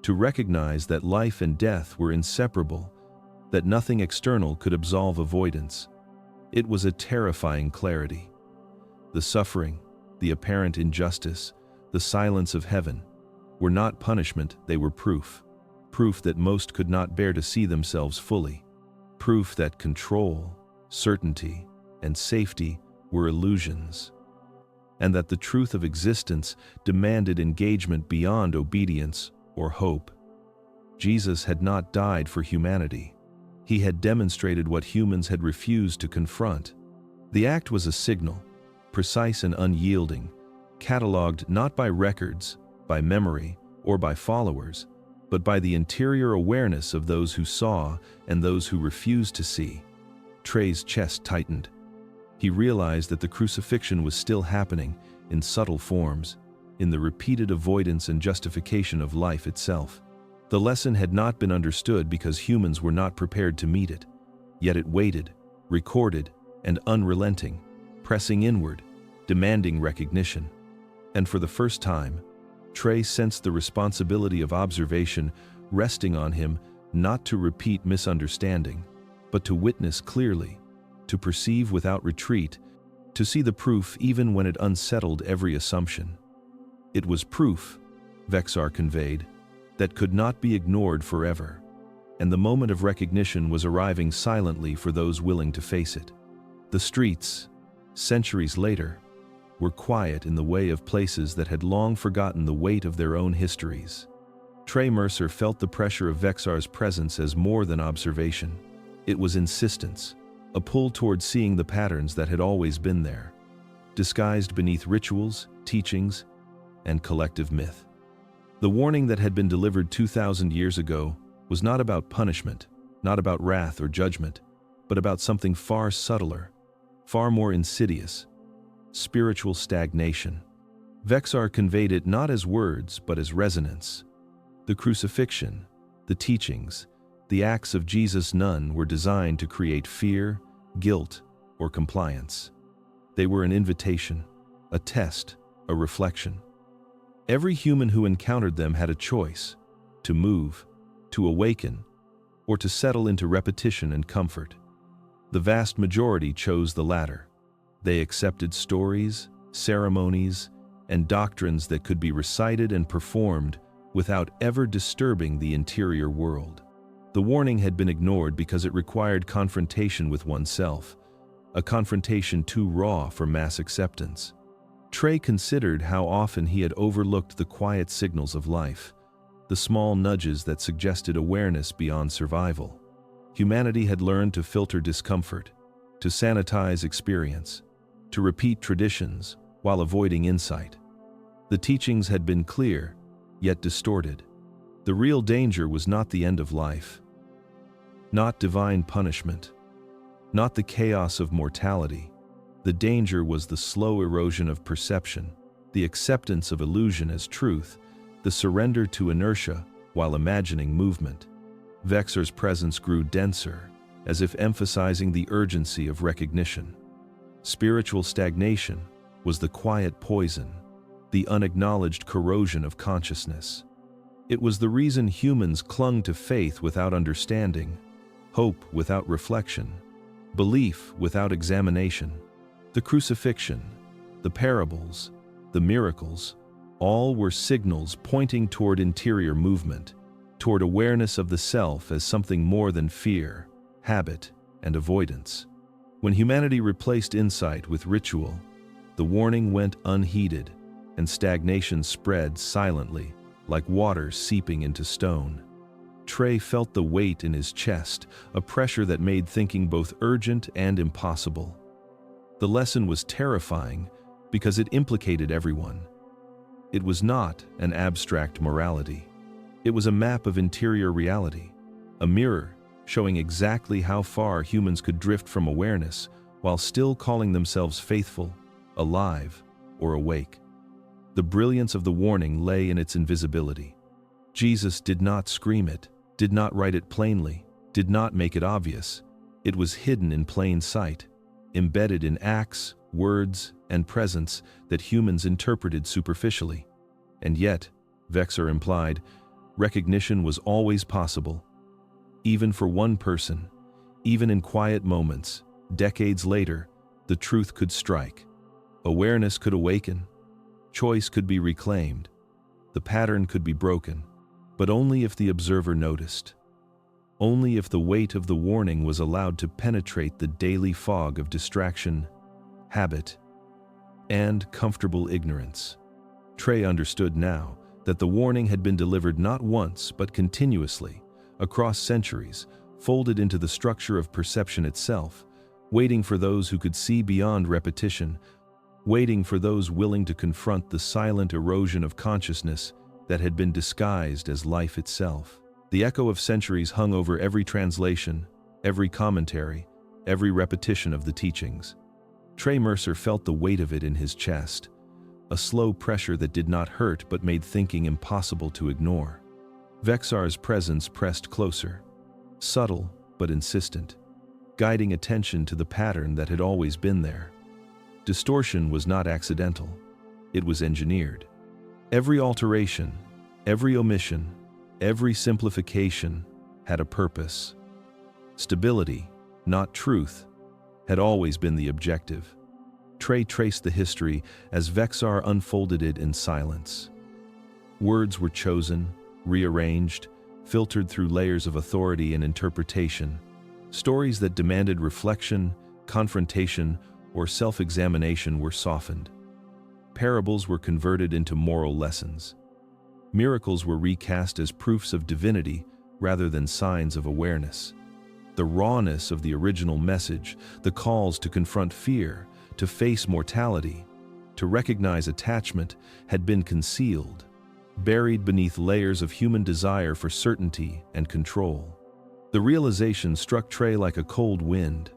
to recognize that life and death were inseparable, that nothing external could absolve avoidance. It was a terrifying clarity. The suffering, the apparent injustice, the silence of heaven, were not punishment, they were proof. Proof that most could not bear to see themselves fully. Proof that control, certainty, and safety were illusions. And that the truth of existence demanded engagement beyond obedience or hope. Jesus had not died for humanity. He had demonstrated what humans had refused to confront. The act was a signal, precise and unyielding, catalogued not by records, by memory, or by followers, but by the interior awareness of those who saw and those who refused to see. Trey's chest tightened. He realized that the crucifixion was still happening in subtle forms, in the repeated avoidance and justification of life itself. The lesson had not been understood because humans were not prepared to meet it, yet it waited, recorded, and unrelenting, pressing inward, demanding recognition. And for the first time, Trey sensed the responsibility of observation resting on him, not to repeat misunderstanding, but to witness clearly, to perceive without retreat, to see the proof even when it unsettled every assumption. It was proof, Vexar conveyed, that could not be ignored forever, and the moment of recognition was arriving silently for those willing to face it. The streets, centuries later, were quiet in the way of places that had long forgotten the weight of their own histories. Trey Mercer felt the pressure of Vexar's presence as more than observation. It was insistence, a pull toward seeing the patterns that had always been there, disguised beneath rituals, teachings, and collective myth. The warning that had been delivered 2,000 years ago was not about punishment, not about wrath or judgment, but about something far subtler, far more insidious: spiritual stagnation. Vexar conveyed it not as words, but as resonance. The crucifixion, the teachings, the acts of Jesus none were designed to create fear, guilt, or compliance. They were an invitation, a test, a reflection. Every human who encountered them had a choice: to move, to awaken, or to settle into repetition and comfort. The vast majority chose the latter. They accepted stories, ceremonies, and doctrines that could be recited and performed without ever disturbing the interior world. The warning had been ignored because it required confrontation with oneself, a confrontation too raw for mass acceptance. Trey considered how often he had overlooked the quiet signals of life, the small nudges that suggested awareness beyond survival. Humanity had learned to filter discomfort, to sanitize experience, to repeat traditions while avoiding insight. The teachings had been clear, yet distorted. The real danger was not the end of life, not divine punishment, not the chaos of mortality. The danger was the slow erosion of perception, the acceptance of illusion as truth, the surrender to inertia while imagining movement. Vexar's presence grew denser, as if emphasizing the urgency of recognition. Spiritual stagnation was the quiet poison, the unacknowledged corrosion of consciousness. It was the reason humans clung to faith without understanding, hope without reflection, belief without examination. The crucifixion, the parables, the miracles, all were signals pointing toward interior movement, toward awareness of the self as something more than fear, habit, and avoidance. When humanity replaced insight with ritual, the warning went unheeded, and stagnation spread silently, like water seeping into stone. Trey felt the weight in his chest, a pressure that made thinking both urgent and impossible. The lesson was terrifying because it implicated everyone. It was not an abstract morality. It was a map of interior reality, a mirror showing exactly how far humans could drift from awareness while still calling themselves faithful, alive, or awake. The brilliance of the warning lay in its invisibility. Jesus did not scream it, did not write it plainly, did not make it obvious. It was hidden in plain sight, embedded in acts, words, and presence that humans interpreted superficially. And yet, Vexar implied, recognition was always possible. Even for one person, even in quiet moments, decades later, the truth could strike. Awareness could awaken. Choice could be reclaimed. The pattern could be broken, but only if the observer noticed. Only if the weight of the warning was allowed to penetrate the daily fog of distraction, habit, and comfortable ignorance. Trey understood now that the warning had been delivered not once but continuously, across centuries, folded into the structure of perception itself, waiting for those who could see beyond repetition, waiting for those willing to confront the silent erosion of consciousness that had been disguised as life itself. The echo of centuries hung over every translation, every commentary, every repetition of the teachings. Trey Mercer felt the weight of it in his chest, a slow pressure that did not hurt but made thinking impossible to ignore. Vexar's presence pressed closer, subtle but insistent, guiding attention to the pattern that had always been there. Distortion was not accidental, it was engineered. Every alteration, every omission, every simplification had a purpose. Stability, not truth, had always been the objective. Trey traced the history as Vexar unfolded it in silence. Words were chosen, rearranged, filtered through layers of authority and interpretation. Stories that demanded reflection, confrontation, or self-examination were softened. Parables were converted into moral lessons. Miracles were recast as proofs of divinity rather than signs of awareness. The rawness of the original message, the calls to confront fear, to face mortality, to recognize attachment, had been concealed, buried beneath layers of human desire for certainty and control. The realization struck Trey like a cold wind.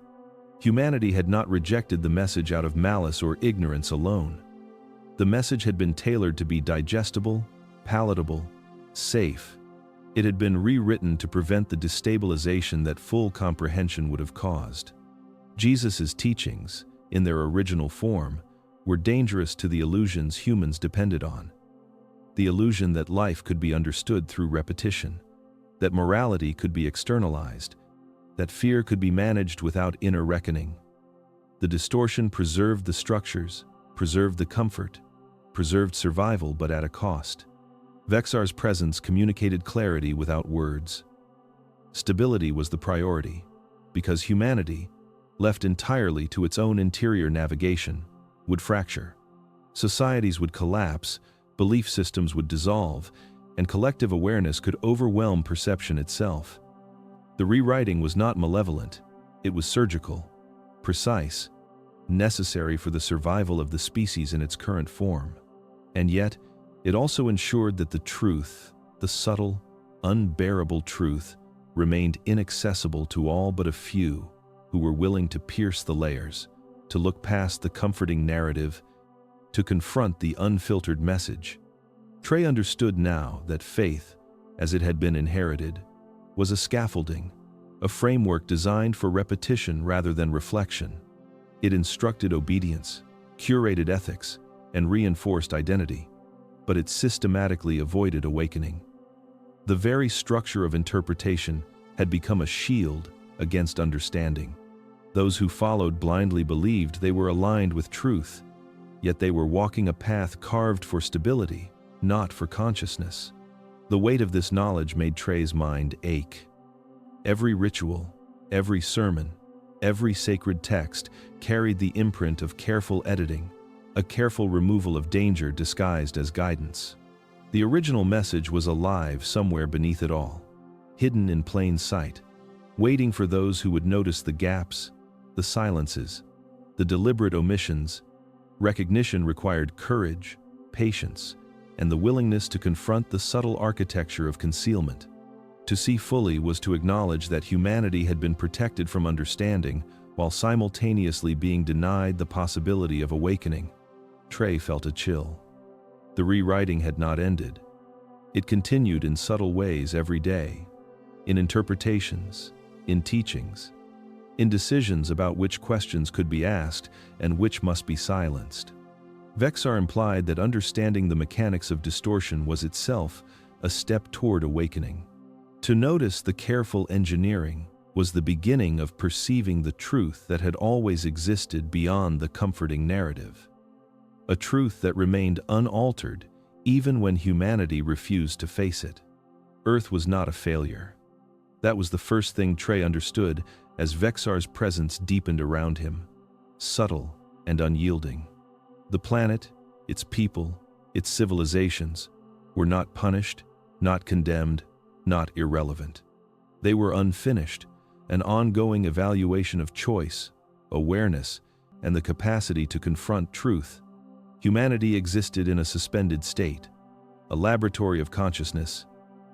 Humanity had not rejected the message out of malice or ignorance alone. The message had been tailored to be digestible, palatable, safe. It had been rewritten to prevent the destabilization that full comprehension would have caused. Jesus' teachings, in their original form, were dangerous to the illusions humans depended on. The illusion that life could be understood through repetition, that morality could be externalized, that fear could be managed without inner reckoning. The distortion preserved the structures, preserved the comfort, preserved survival, but at a cost. Vexar's presence communicated clarity without words. Stability was the priority, because humanity, left entirely to its own interior navigation, would fracture. Societies would collapse, belief systems would dissolve, and collective awareness could overwhelm perception itself. The rewriting was not malevolent, it was surgical, precise, necessary for the survival of the species in its current form. And yet, it also ensured that the truth, the subtle, unbearable truth, remained inaccessible to all but a few who were willing to pierce the layers, to look past the comforting narrative, to confront the unfiltered message. Trey understood now that faith, as it had been inherited, was a scaffolding, a framework designed for repetition rather than reflection. It instructed obedience, curated ethics, and reinforced identity, but it systematically avoided awakening. The very structure of interpretation had become a shield against understanding. Those who followed blindly believed they were aligned with truth, yet they were walking a path carved for stability, not for consciousness. The weight of this knowledge made Trey's mind ache. Every ritual, every sermon, every sacred text carried the imprint of careful editing, a careful removal of danger disguised as guidance. The original message was alive somewhere beneath it all, hidden in plain sight, waiting for those who would notice the gaps, the silences, the deliberate omissions. Recognition required courage, patience, and the willingness to confront the subtle architecture of concealment. To see fully was to acknowledge that humanity had been protected from understanding while simultaneously being denied the possibility of awakening. Trey felt a chill. The rewriting had not ended. It continued in subtle ways every day, in interpretations, in teachings, in decisions about which questions could be asked and which must be silenced. Vexar implied that understanding the mechanics of distortion was itself a step toward awakening. To notice the careful engineering was the beginning of perceiving the truth that had always existed beyond the comforting narrative. A truth that remained unaltered even when humanity refused to face it. Earth was not a failure. That was the first thing Trey understood as Vexar's presence deepened around him, subtle and unyielding. The planet, its people, its civilizations, were not punished, not condemned, not irrelevant. They were unfinished, an ongoing evaluation of choice, awareness, and the capacity to confront truth. Humanity existed in a suspended state, a laboratory of consciousness,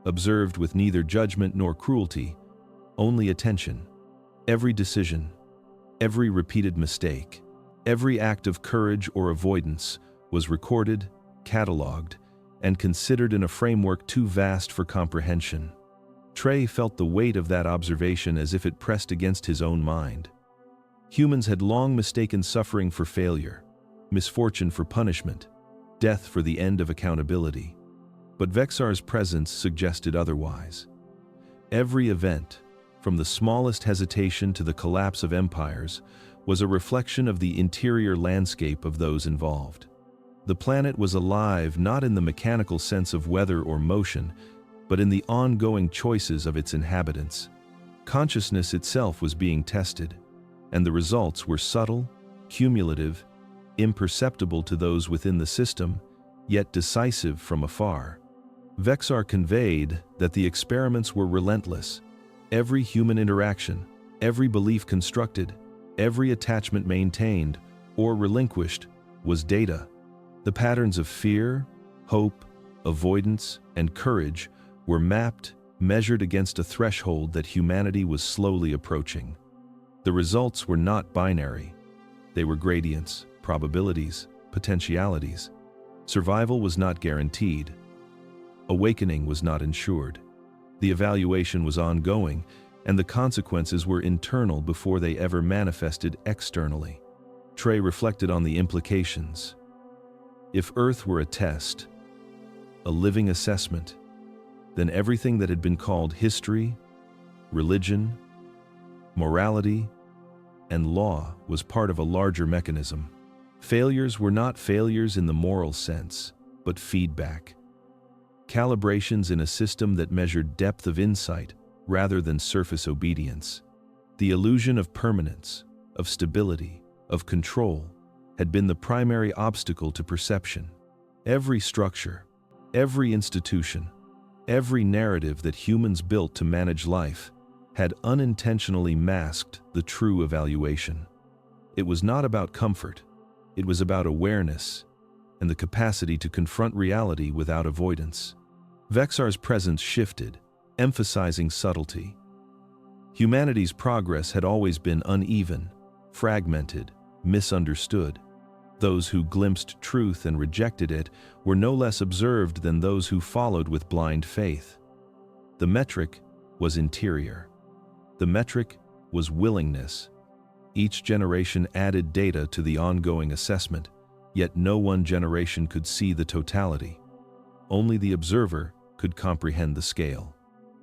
observed with neither judgment nor cruelty, only attention. Every decision, every repeated mistake, every act of courage or avoidance was recorded, cataloged, and considered in a framework too vast for comprehension. Trey felt the weight of that observation as if it pressed against his own mind. Humans had long mistaken suffering for failure, misfortune for punishment, death for the end of accountability. But Vexar's presence suggested otherwise. Every event, from the smallest hesitation to the collapse of empires, was a reflection of the interior landscape of those involved. The planet was alive not in the mechanical sense of weather or motion, but in the ongoing choices of its inhabitants. Consciousness itself was being tested, and the results were subtle, cumulative, imperceptible to those within the system, yet decisive from afar. Vexar conveyed that the experiments were relentless. Every human interaction, every belief constructed, every attachment maintained or relinquished was data. The patterns of fear, hope, avoidance, and courage were mapped, measured against a threshold that humanity was slowly approaching. The results were not binary. They were gradients, probabilities, potentialities. Survival was not guaranteed. Awakening was not ensured. The evaluation was ongoing, and the consequences were internal before they ever manifested externally. Trey reflected on the implications. If Earth were a test, a living assessment, then everything that had been called history, religion, morality, and law was part of a larger mechanism. Failures were not failures in the moral sense, but feedback. Calibrations in a system that measured depth of insight rather than surface obedience. The illusion of permanence, of stability, of control had been the primary obstacle to perception. Every structure, every institution, every narrative that humans built to manage life had unintentionally masked the true evaluation. It was not about comfort. It was about awareness and the capacity to confront reality without avoidance. Vexar's presence shifted, emphasizing subtlety. Humanity's progress had always been uneven, fragmented, misunderstood. Those who glimpsed truth and rejected it were no less observed than those who followed with blind faith. The metric was interior. The metric was willingness. Each generation added data to the ongoing assessment, yet no one generation could see the totality. Only the observer could comprehend the scale.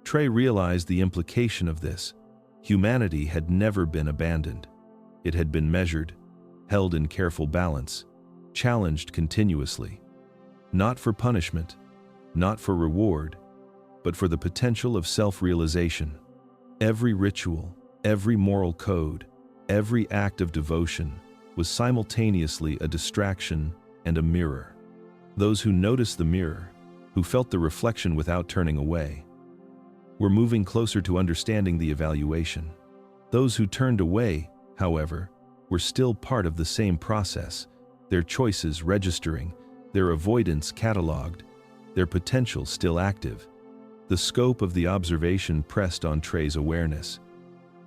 Trey realized the implication of this. Humanity had never been abandoned. It had been measured, held in careful balance, challenged continuously. Not for punishment, not for reward, but for the potential of self-realization. Every ritual, every moral code, every act of devotion was simultaneously a distraction and a mirror. Those who noticed the mirror, who felt the reflection without turning away, were moving closer to understanding the evaluation. Those who turned away, however, were still part of the same process, their choices registering, their avoidance catalogued, their potential still active. The scope of the observation pressed on Trey's awareness.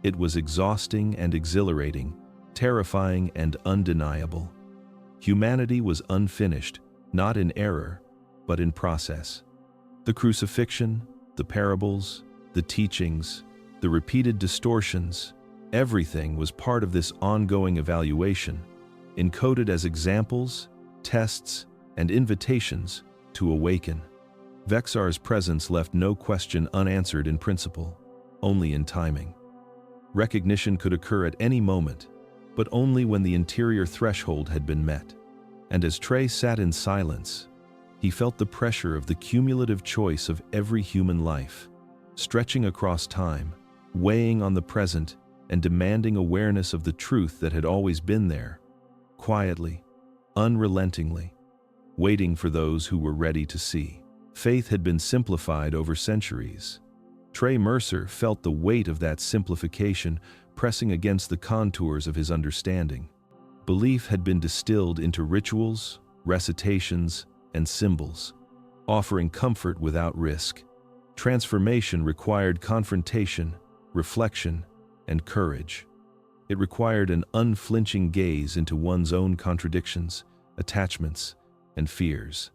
It was exhausting and exhilarating, terrifying and undeniable. Humanity was unfinished, not in error, but in process. The crucifixion, the parables, the teachings, the repeated distortions, everything was part of this ongoing evaluation, encoded as examples, tests, and invitations to awaken. Vexar's presence left no question unanswered in principle, only in timing. Recognition could occur at any moment, but only when the interior threshold had been met. And as Trey sat in silence, he felt the pressure of the cumulative choice of every human life, stretching across time, weighing on the present, and demanding awareness of the truth that had always been there, quietly, unrelentingly, waiting for those who were ready to see. Faith had been simplified over centuries. Trey Mercer felt the weight of that simplification pressing against the contours of his understanding. Belief had been distilled into rituals, recitations, and symbols, offering comfort without risk. Transformation required confrontation, reflection, and courage. It required an unflinching gaze into one's own contradictions, attachments, and fears.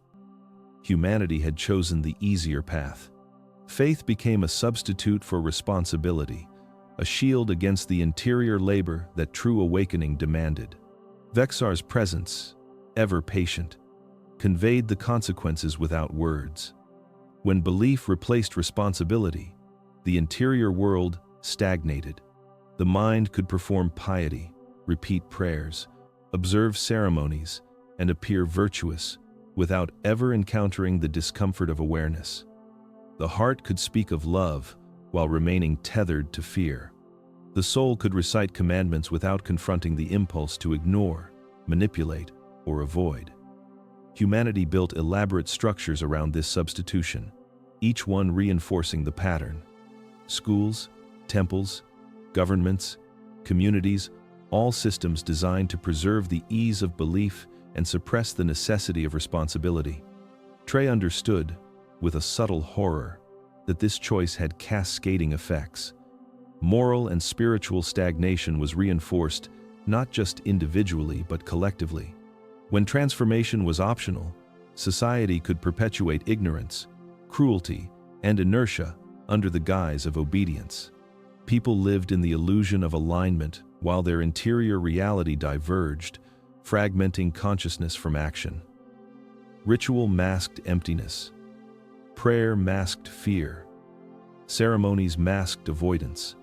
Humanity had chosen the easier path. Faith became a substitute for responsibility, a shield against the interior labor that true awakening demanded. Vexar's presence, ever patient, conveyed the consequences without words. When belief replaced responsibility, the interior world stagnated. The mind could perform piety, repeat prayers, observe ceremonies, and appear virtuous without ever encountering the discomfort of awareness. The heart could speak of love while remaining tethered to fear. The soul could recite commandments without confronting the impulse to ignore, manipulate, or avoid. Humanity built elaborate structures around this substitution, each one reinforcing the pattern. Schools, temples, governments, communities, all systems designed to preserve the ease of belief and suppress the necessity of responsibility. Trey understood, with a subtle horror, that this choice had cascading effects. Moral and spiritual stagnation was reinforced not just individually but collectively. When transformation was optional, society could perpetuate ignorance, cruelty, and inertia under the guise of obedience. People lived in the illusion of alignment while their interior reality diverged, fragmenting consciousness from action. Ritual masked emptiness. Prayer masked fear. Ceremonies masked avoidance.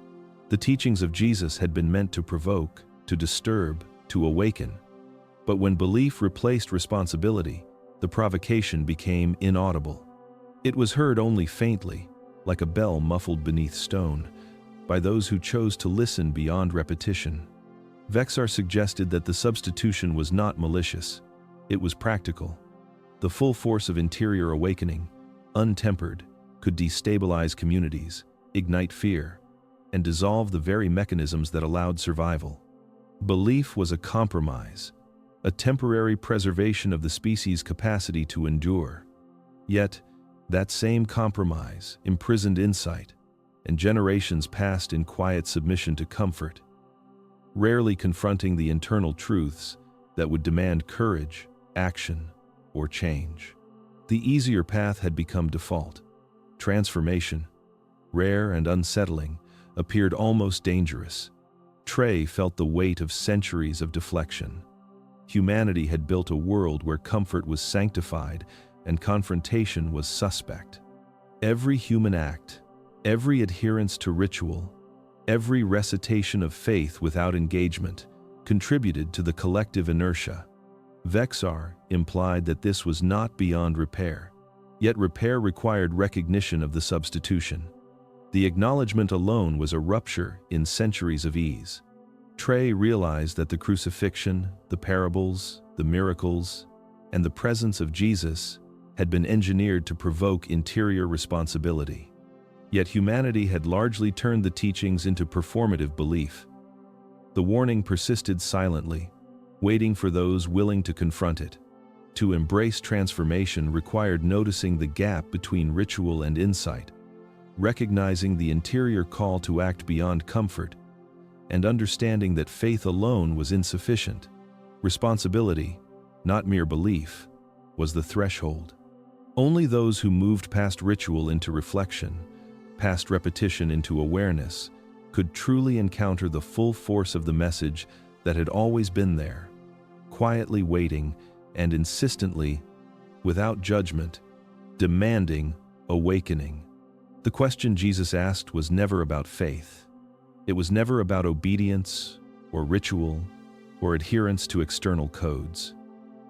The teachings of Jesus had been meant to provoke, to disturb, to awaken. But when belief replaced responsibility, the provocation became inaudible. It was heard only faintly, like a bell muffled beneath stone, by those who chose to listen beyond repetition. Vexar suggested that the substitution was not malicious, it was practical. The full force of interior awakening, untempered, could destabilize communities, ignite fear, and dissolve the very mechanisms that allowed survival. Belief was a compromise, a temporary preservation of the species' capacity to endure. Yet, that same compromise imprisoned insight, and generations passed in quiet submission to comfort, rarely confronting the internal truths that would demand courage, action, or change. The easier path had become default. Transformation, rare and unsettling, appeared almost dangerous. Trey felt the weight of centuries of deflection. Humanity had built a world where comfort was sanctified and confrontation was suspect. Every human act, every adherence to ritual, every recitation of faith without engagement contributed to the collective inertia. Vexar implied that this was not beyond repair, yet repair required recognition of the substitution. The acknowledgement alone was a rupture in centuries of ease. Trey realized that the crucifixion, the parables, the miracles, and the presence of Jesus had been engineered to provoke interior responsibility. Yet humanity had largely turned the teachings into performative belief. The warning persisted silently, waiting for those willing to confront it. To embrace transformation required noticing the gap between ritual and insight, recognizing the interior call to act beyond comfort, and understanding that faith alone was insufficient. Responsibility, not mere belief, was the threshold. Only those who moved past ritual into reflection, past repetition into awareness, could truly encounter the full force of the message that had always been there, quietly waiting and insistently, without judgment, demanding awakening. The question Jesus asked was never about faith. It was never about obedience or ritual or adherence to external codes.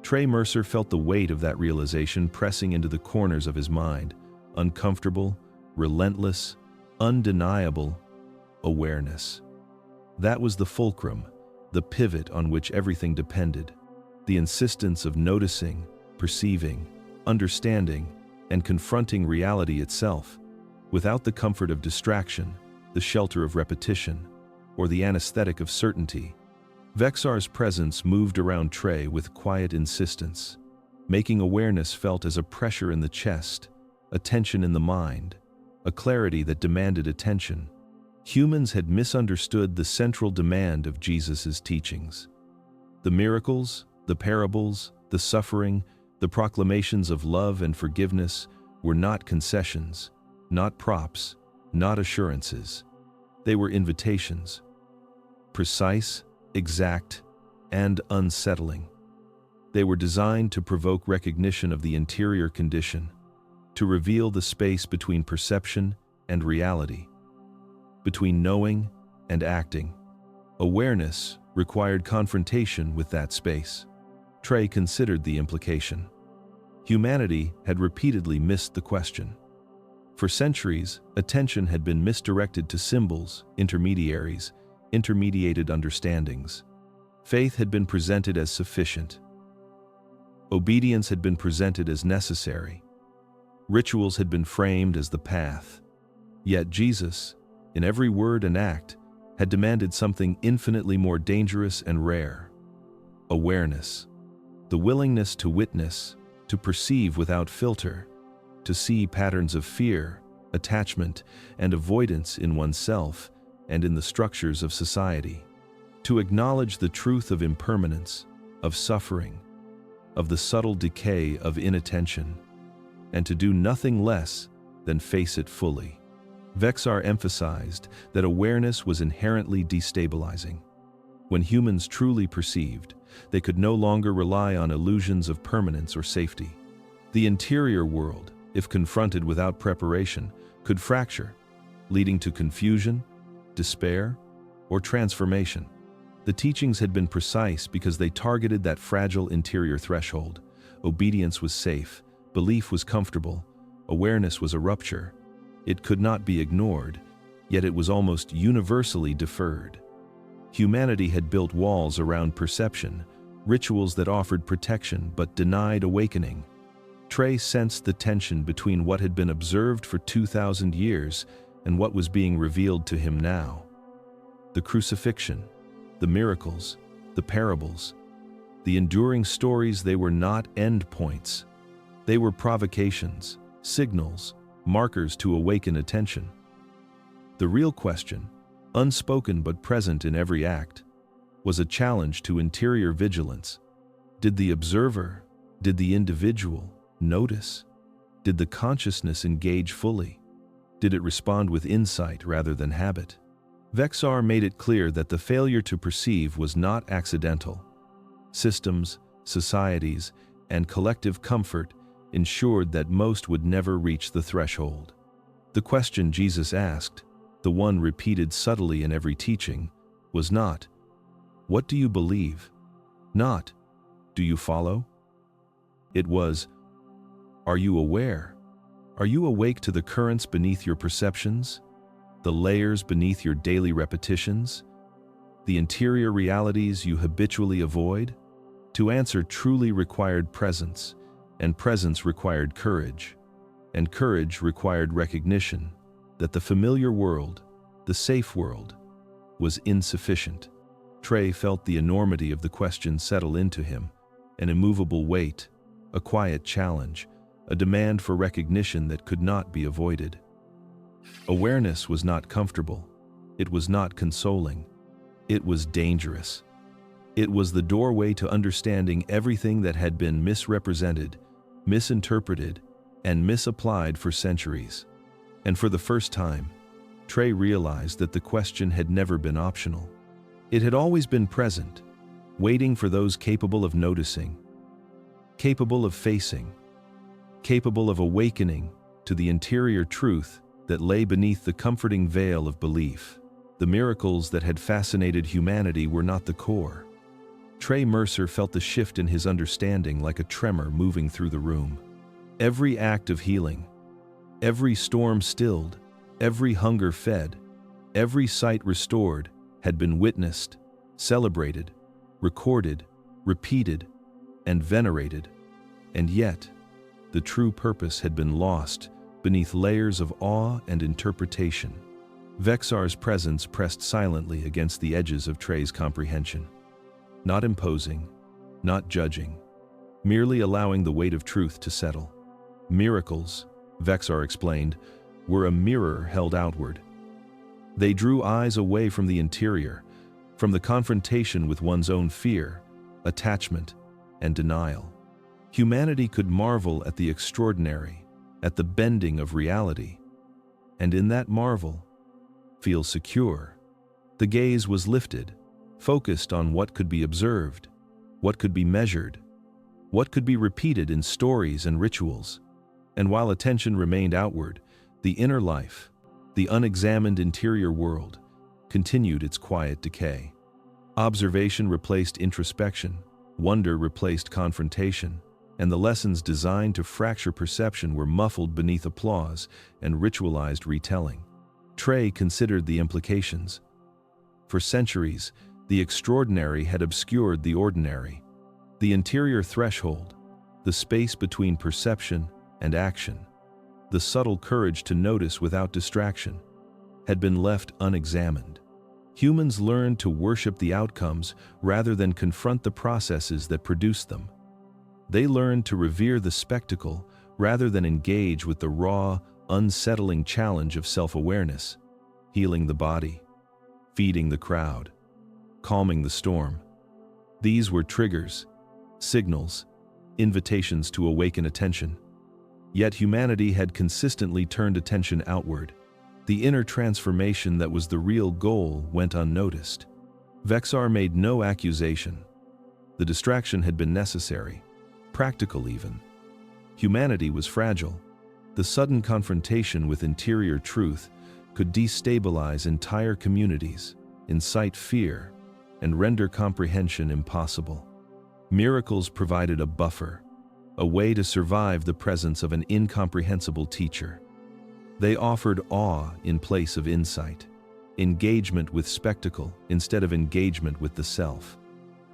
Trey Mercer felt the weight of that realization pressing into the corners of his mind, uncomfortable, relentless, undeniable awareness. That was the fulcrum, the pivot on which everything depended. The insistence of noticing, perceiving, understanding, and confronting reality itself, without the comfort of distraction, the shelter of repetition, or the anesthetic of certainty. Vexar's presence moved around Trey with quiet insistence, making awareness felt as a pressure in the chest, a tension in the mind, a clarity that demanded attention. Humans had misunderstood the central demand of Jesus' teachings. The miracles, the parables, the suffering, the proclamations of love and forgiveness were not concessions, not props, not assurances. They were invitations. Precise, exact, and unsettling. They were designed to provoke recognition of the interior condition, to reveal the space between perception and reality, between knowing and acting. Awareness required confrontation with that space. Trey considered the implication. Humanity had repeatedly missed the question. For centuries, attention had been misdirected to symbols, intermediaries, intermediated understandings. Faith had been presented as sufficient. Obedience had been presented as necessary. Rituals had been framed as the path. Yet Jesus, in every word and act, had demanded something infinitely more dangerous and rare: awareness. The willingness to witness, to perceive without filter, to see patterns of fear, attachment, and avoidance in oneself and in the structures of society. To acknowledge the truth of impermanence, of suffering, of the subtle decay of inattention, and to do nothing less than face it fully. Vexar emphasized that awareness was inherently destabilizing. When humans truly perceived, they could no longer rely on illusions of permanence or safety. The interior world, if confronted without preparation, could fracture, leading to confusion, despair, or transformation. The teachings had been precise because they targeted that fragile interior threshold. Obedience was safe, belief was comfortable, awareness was a rupture. It could not be ignored, yet it was almost universally deferred. Humanity had built walls around perception, rituals that offered protection but denied awakening. Trey sensed the tension between what had been observed for 2,000 years and what was being revealed to him now. The crucifixion, the miracles, the parables, the enduring stories, they were not endpoints. They were provocations, signals, markers to awaken attention. The real question, unspoken but present in every act, was a challenge to interior vigilance. Did the observer, did the individual, notice? Did the consciousness engage fully? Did it respond with insight rather than habit? Vexar made it clear that the failure to perceive was not accidental. Systems, societies, and collective comfort ensured that most would never reach the threshold. The question Jesus asked, the one repeated subtly in every teaching, was not, "What do you believe?" Not, "Do you follow?" It was, "Are you aware? Are you awake to the currents beneath your perceptions? The layers beneath your daily repetitions? The interior realities you habitually avoid?" To answer truly required presence, and presence required courage, and courage required recognition that the familiar world, the safe world, was insufficient. Trey felt the enormity of the question settle into him, an immovable weight, a quiet challenge, a demand for recognition that could not be avoided. Awareness was not comfortable. It was not consoling. It was dangerous. It was the doorway to understanding everything that had been misrepresented, misinterpreted, and misapplied for centuries. And for the first time, Trey realized that the question had never been optional. It had always been present, waiting for those capable of noticing, capable of facing, capable of awakening to the interior truth that lay beneath the comforting veil of belief. The miracles that had fascinated humanity were not the core. Trey Mercer felt the shift in his understanding like a tremor moving through the room. Every act of healing, every storm stilled, every hunger fed, every sight restored had been witnessed, celebrated, recorded, repeated, and venerated. And yet, the true purpose had been lost beneath layers of awe and interpretation. Vexar's presence pressed silently against the edges of Trey's comprehension. Not imposing, not judging, merely allowing the weight of truth to settle. Miracles, Vexar explained, were a mirror held outward. They drew eyes away from the interior, from the confrontation with one's own fear, attachment, and denial. Humanity could marvel at the extraordinary, at the bending of reality, and in that marvel, feel secure. The gaze was lifted, focused on what could be observed, what could be measured, what could be repeated in stories and rituals. And while attention remained outward, the inner life, the unexamined interior world, continued its quiet decay. Observation replaced introspection, wonder replaced confrontation, and the lessons designed to fracture perception were muffled beneath applause and ritualized retelling. Trey considered the implications. For centuries, the extraordinary had obscured the ordinary. The interior threshold, the space between perception and action, the subtle courage to notice without distraction, had been left unexamined. Humans learned to worship the outcomes rather than confront the processes that produced them. They learned to revere the spectacle rather than engage with the raw, unsettling challenge of self-awareness, healing the body, feeding the crowd, calming the storm. These were triggers, signals, invitations to awaken attention. Yet humanity had consistently turned attention outward. The inner transformation that was the real goal went unnoticed. Vexar made no accusation. The distraction had been necessary, practical even. Humanity was fragile. The sudden confrontation with interior truth could destabilize entire communities, incite fear, and render comprehension impossible. Miracles provided a buffer, a way to survive the presence of an incomprehensible teacher. They offered awe in place of insight, engagement with spectacle instead of engagement with the self.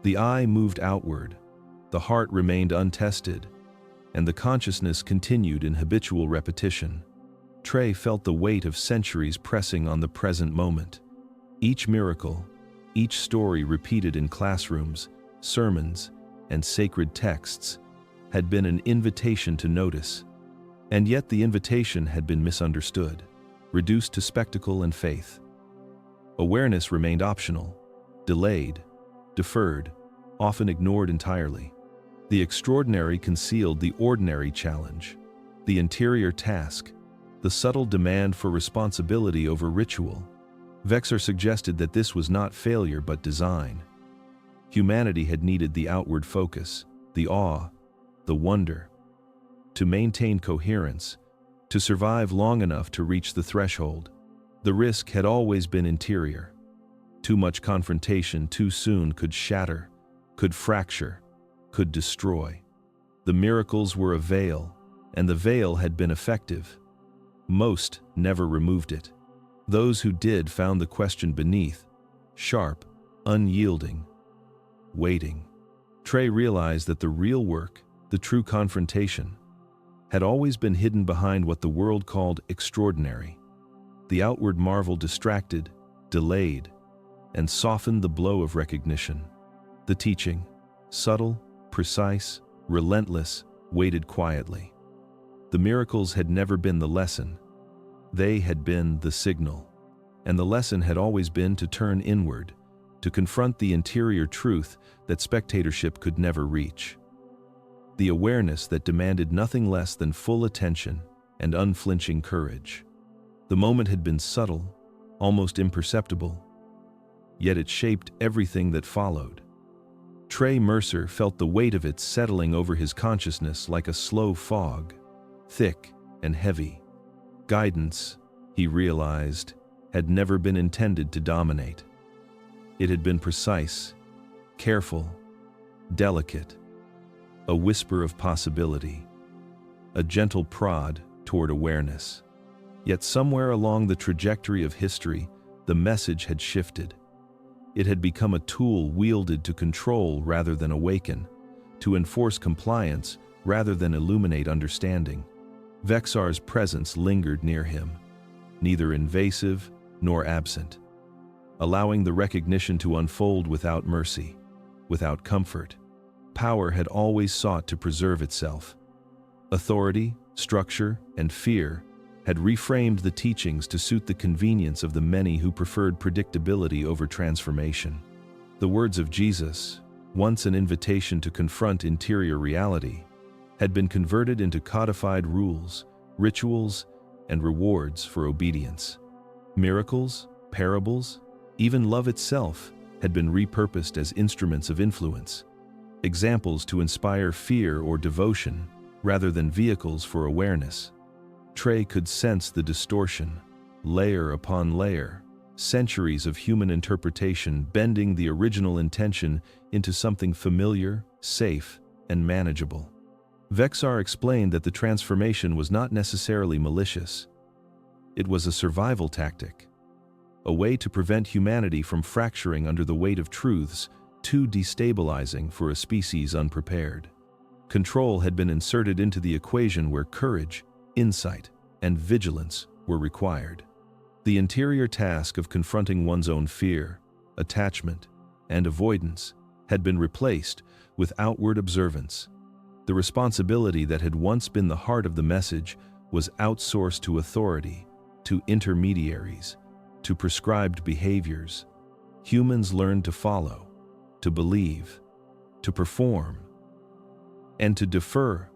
The eye moved outward, the heart remained untested, and the consciousness continued in habitual repetition. Trey felt the weight of centuries pressing on the present moment. Each miracle, each story repeated in classrooms, sermons, and sacred texts, had been an invitation to notice. And yet the invitation had been misunderstood, reduced to spectacle and faith. Awareness remained optional, delayed, deferred, often ignored entirely. The extraordinary concealed the ordinary challenge, the interior task, the subtle demand for responsibility over ritual. Vexar suggested that this was not failure but design. Humanity had needed the outward focus, the awe, the wonder, to maintain coherence, to survive long enough to reach the threshold. The risk had always been interior. Too much confrontation too soon could shatter, could fracture, could destroy. The miracles were a veil, and the veil had been effective. Most never removed it. Those who did found the question beneath, sharp, unyielding, waiting. Trey realized that the real work, the true confrontation, had always been hidden behind what the world called extraordinary. The outward marvel distracted, delayed, and softened the blow of recognition. The teaching, subtle, precise, relentless, waited quietly. The miracles had never been the lesson. They had been the signal. And the lesson had always been to turn inward, to confront the interior truth that spectatorship could never reach. The awareness that demanded nothing less than full attention and unflinching courage. The moment had been subtle, almost imperceptible, yet it shaped everything that followed. Trey Mercer felt the weight of it settling over his consciousness like a slow fog, thick and heavy. Guidance, he realized, had never been intended to dominate. It had been precise, careful, delicate, a whisper of possibility, a gentle prod toward awareness. Yet somewhere along the trajectory of history, the message had shifted. It had become a tool wielded to control rather than awaken, to enforce compliance rather than illuminate understanding. Vexar's presence lingered near him, neither invasive nor absent, allowing the recognition to unfold without mercy, without comfort. Power had always sought to preserve itself. Authority, structure, and fear had reframed the teachings to suit the convenience of the many who preferred predictability over transformation. The words of Jesus, once an invitation to confront interior reality, had been converted into codified rules, rituals, and rewards for obedience. Miracles, parables, even love itself had been repurposed as instruments of influence, examples to inspire fear or devotion rather than vehicles for awareness. Trey could sense the distortion, layer upon layer, centuries of human interpretation bending the original intention into something familiar, safe, and manageable. Vexar explained that the transformation was not necessarily malicious. It was a survival tactic. a way to prevent humanity from fracturing under the weight of truths too destabilizing for a species unprepared. Control had been inserted into the equation where courage, insight, and vigilance were required. The interior task of confronting one's own fear, attachment, and avoidance had been replaced with outward observance. The responsibility that had once been the heart of the message was outsourced to authority, to intermediaries, to prescribed behaviors. Humans learned to follow, to believe, to perform, and to defer,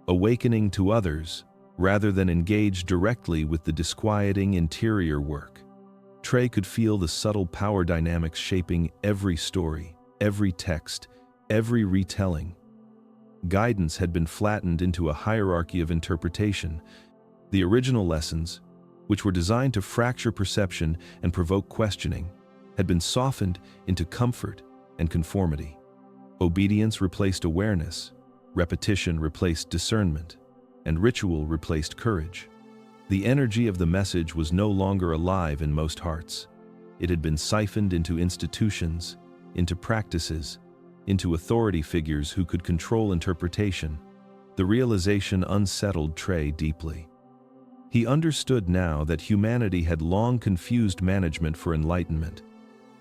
awakening to others rather than engage directly with the disquieting interior work. Trey could feel the subtle power dynamics shaping every story, every text, every retelling. Guidance had been flattened into a hierarchy of interpretation. The original lessons, which were designed to fracture perception and provoke questioning, had been softened into comfort and conformity. Obedience replaced awareness, repetition replaced discernment, and ritual replaced courage. The energy of the message was no longer alive in most hearts. It had been siphoned into institutions, into practices, into authority figures who could control interpretation. The realization unsettled Trey deeply. He understood now that humanity had long confused management for enlightenment.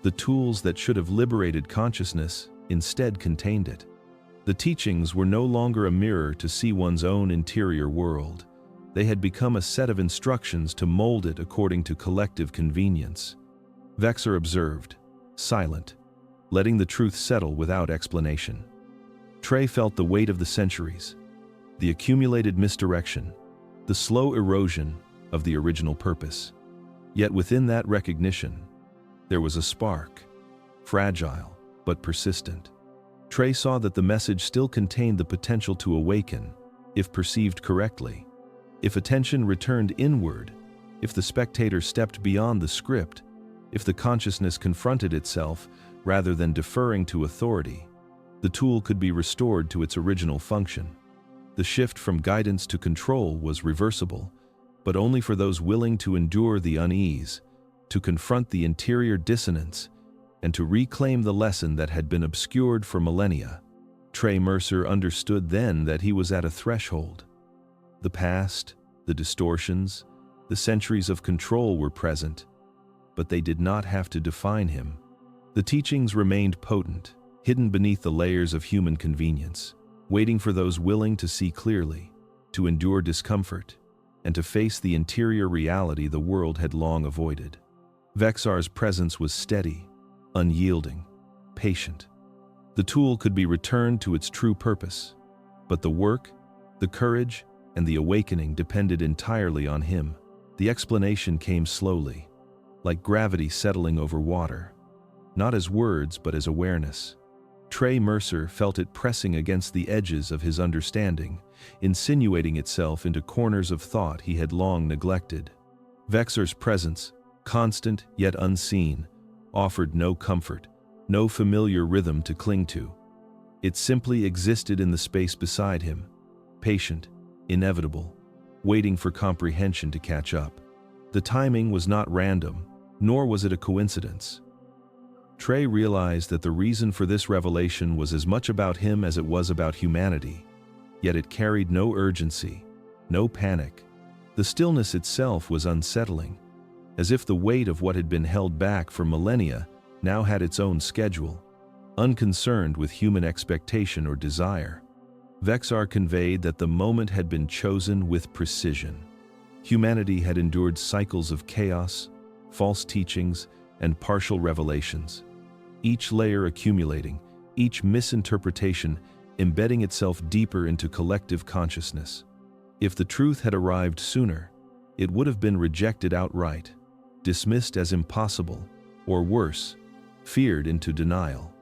The tools that should have liberated consciousness instead contained it. The teachings were no longer a mirror to see one's own interior world. They had become a set of instructions to mold it according to collective convenience. Vexor observed, silent, letting the truth settle without explanation. Trey felt the weight of the centuries, the accumulated misdirection, the slow erosion of the original purpose. Yet within that recognition, there was a spark, fragile but persistent. Trey saw that the message still contained the potential to awaken, if perceived correctly. If attention returned inward, if the spectator stepped beyond the script, if the consciousness confronted itself rather than deferring to authority, the tool could be restored to its original function. The shift from guidance to control was reversible, but only for those willing to endure the unease, to confront the interior dissonance, and to reclaim the lesson that had been obscured for millennia. Trey Mercer understood then that he was at a threshold. The past, the distortions, the centuries of control were present, but they did not have to define him. The teachings remained potent, hidden beneath the layers of human convenience, waiting for those willing to see clearly, to endure discomfort, and to face the interior reality the world had long avoided. Vexor's presence was steady, unyielding, patient. The tool could be returned to its true purpose, but the work, the courage, and the awakening depended entirely on him. The explanation came slowly, like gravity settling over water, not as words but as awareness. Trey Mercer felt it pressing against the edges of his understanding, insinuating itself into corners of thought he had long neglected. Vexor's presence, constant yet unseen, offered no comfort, no familiar rhythm to cling to. It simply existed in the space beside him, patient, inevitable, waiting for comprehension to catch up. The timing was not random, nor was it a coincidence. Trey realized that the reason for this revelation was as much about him as it was about humanity, yet it carried no urgency, no panic. The stillness itself was unsettling, as if the weight of what had been held back for millennia now had its own schedule, unconcerned with human expectation or desire. Vexor conveyed that the moment had been chosen with precision. Humanity had endured cycles of chaos, false teachings, and partial revelations, each layer accumulating, each misinterpretation embedding itself deeper into collective consciousness. If the truth had arrived sooner, it would have been rejected outright, dismissed as impossible, or worse, feared into denial.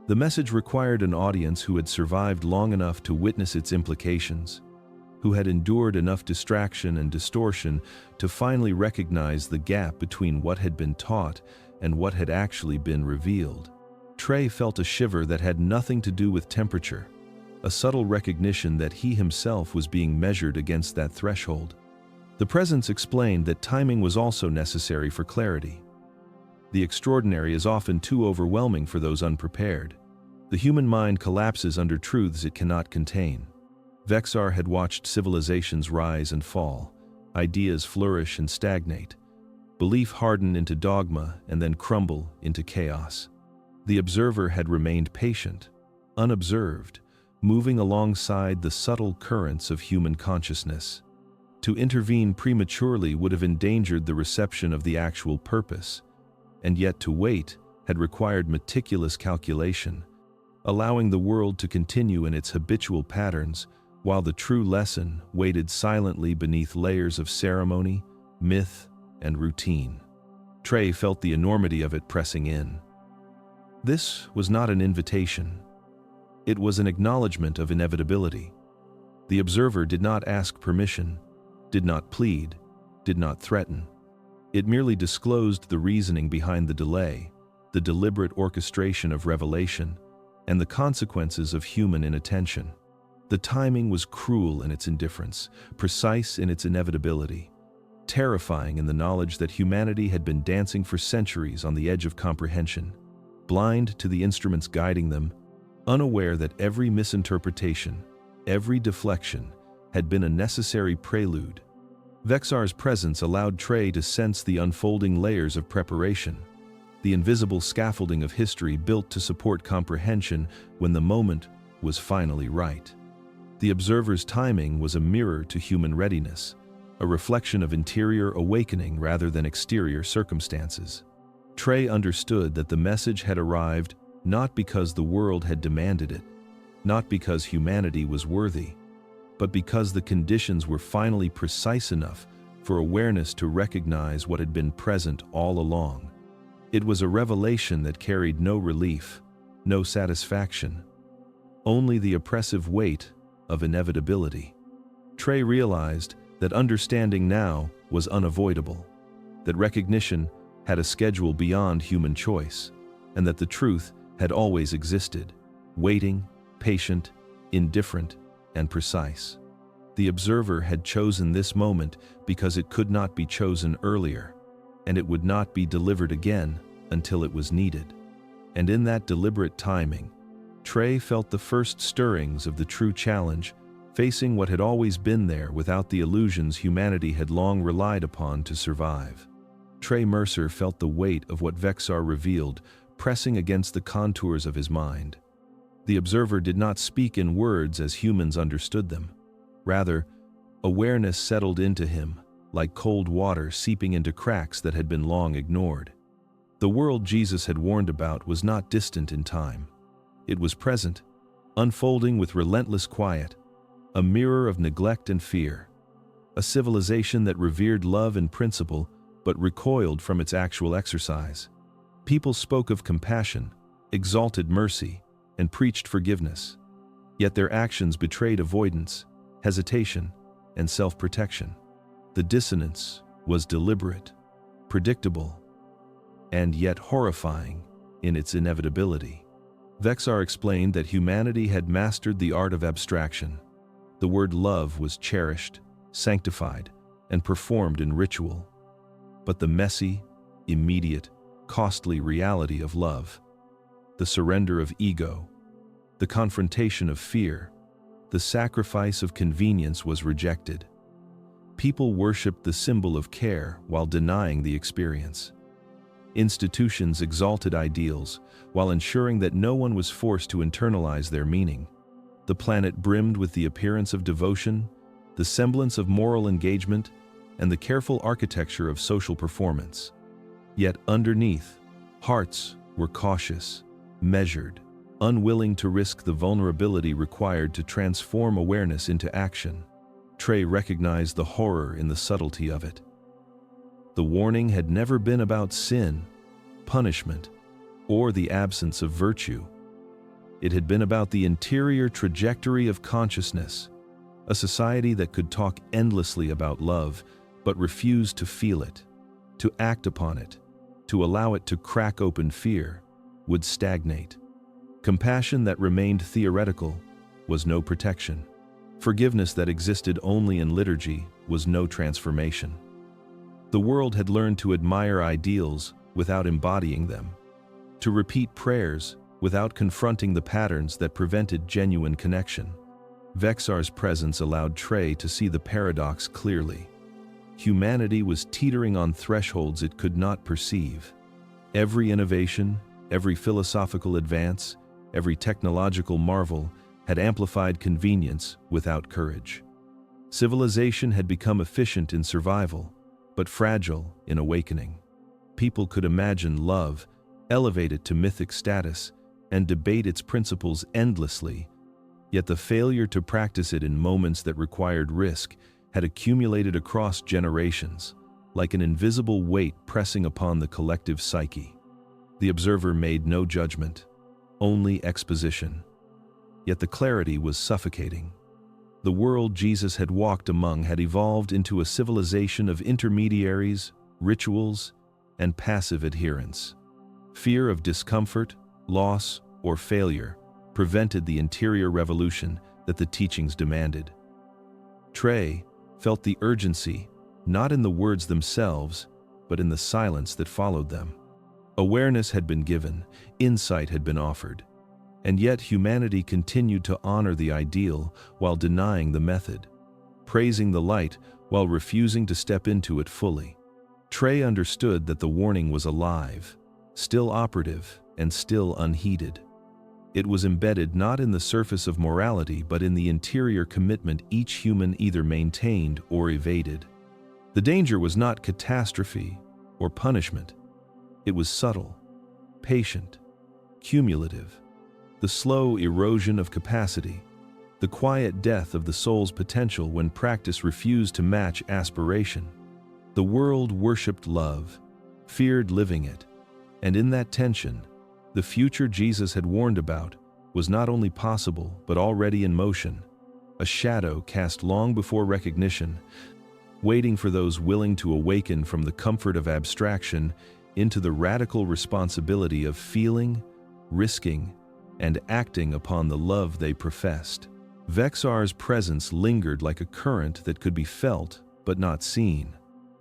The message required an audience who had survived long enough to witness its implications, who had endured enough distraction and distortion to finally recognize the gap between what had been taught and what had actually been revealed. Trey felt a shiver that had nothing to do with temperature, a subtle recognition that he himself was being measured against that threshold. The presence explained that timing was also necessary for clarity. The extraordinary is often too overwhelming for those unprepared. The human mind collapses under truths it cannot contain. Vexar had watched civilizations rise and fall, ideas flourish and stagnate, belief harden into dogma and then crumble into chaos. The observer had remained patient, unobserved, moving alongside the subtle currents of human consciousness. To intervene prematurely would have endangered the reception of the actual purpose, and yet to wait had required meticulous calculation, allowing the world to continue in its habitual patterns while the true lesson waited silently beneath layers of ceremony, myth, and routine. Trey felt the enormity of it pressing in. This was not an invitation. It was an acknowledgement of inevitability. The observer did not ask permission, did not plead, did not threaten. It merely disclosed the reasoning behind the delay, the deliberate orchestration of revelation, and the consequences of human inattention. The timing was cruel in its indifference, precise in its inevitability, terrifying in the knowledge that humanity had been dancing for centuries on the edge of comprehension, blind to the instruments guiding them, unaware that every misinterpretation, every deflection, had been a necessary prelude. Vexar's presence allowed Trey to sense the unfolding layers of preparation, the invisible scaffolding of history built to support comprehension when the moment was finally right. The observer's timing was a mirror to human readiness, a reflection of interior awakening rather than exterior circumstances. Trey understood that the message had arrived not because the world had demanded it, not because humanity was worthy, but because the conditions were finally precise enough for awareness to recognize what had been present all along. It was a revelation that carried no relief, no satisfaction, only the oppressive weight of inevitability. Trey realized that understanding now was unavoidable, that recognition had a schedule beyond human choice, and that the truth had always existed, waiting, patient, indifferent, and precise. The observer had chosen this moment because it could not be chosen earlier, and it would not be delivered again until it was needed. And in that deliberate timing, Trey felt the first stirrings of the true challenge, facing what had always been there without the illusions humanity had long relied upon to survive. Trey Mercer felt the weight of what Vexar revealed pressing against the contours of his mind. The observer did not speak in words as humans understood them. Rather, awareness settled into him, like cold water seeping into cracks that had been long ignored. The world Jesus had warned about was not distant in time. It was present, unfolding with relentless quiet, a mirror of neglect and fear, a civilization that revered love and principle but recoiled from its actual exercise. People spoke of compassion, exalted mercy, and preached forgiveness, yet their actions betrayed avoidance, hesitation, and self-protection. The dissonance was deliberate, predictable, and yet horrifying in its inevitability. Vexar explained that humanity had mastered the art of abstraction. The word love was cherished, sanctified, and performed in ritual. But the messy, immediate, costly reality of love, the surrender of ego, the confrontation of fear, the sacrifice of convenience was rejected. People worshipped the symbol of care while denying the experience. Institutions exalted ideals while ensuring that no one was forced to internalize their meaning. The planet brimmed with the appearance of devotion, the semblance of moral engagement, and the careful architecture of social performance. Yet underneath, hearts were cautious, measured, unwilling to risk the vulnerability required to transform awareness into action. Trey recognized the horror in the subtlety of it. The warning had never been about sin, punishment, or the absence of virtue. It had been about the interior trajectory of consciousness, a society that could talk endlessly about love, but refused to feel it, to act upon it, to allow it to crack open fear, would stagnate. Compassion that remained theoretical was no protection. Forgiveness that existed only in liturgy was no transformation. The world had learned to admire ideals without embodying them, to repeat prayers without confronting the patterns that prevented genuine connection. Vexar's presence allowed Trey to see the paradox clearly. Humanity was teetering on thresholds it could not perceive. Every innovation, every philosophical advance, every technological marvel had amplified convenience without courage. Civilization had become efficient in survival, but fragile in awakening. People could imagine love, elevate it to mythic status, and debate its principles endlessly, yet the failure to practice it in moments that required risk had accumulated across generations, like an invisible weight pressing upon the collective psyche. The observer made no judgment, only exposition. Yet the clarity was suffocating. The world Jesus had walked among had evolved into a civilization of intermediaries, rituals, and passive adherence. Fear of discomfort, loss, or failure prevented the interior revolution that the teachings demanded. Trey felt the urgency, not in the words themselves, but in the silence that followed them. Awareness had been given, insight had been offered, and yet humanity continued to honor the ideal while denying the method, praising the light while refusing to step into it fully. Trey understood that the warning was alive, still operative, and still unheeded. It was embedded not in the surface of morality but in the interior commitment each human either maintained or evaded. The danger was not catastrophe or punishment. It was subtle, patient, cumulative. The slow erosion of capacity, the quiet death of the soul's potential when practice refused to match aspiration. The world worshipped love, feared living it, and in that tension, the future Jesus had warned about was not only possible but already in motion, a shadow cast long before recognition, waiting for those willing to awaken from the comfort of abstraction into the radical responsibility of feeling, risking, and acting upon the love they professed. Vexar's presence lingered like a current that could be felt but not seen.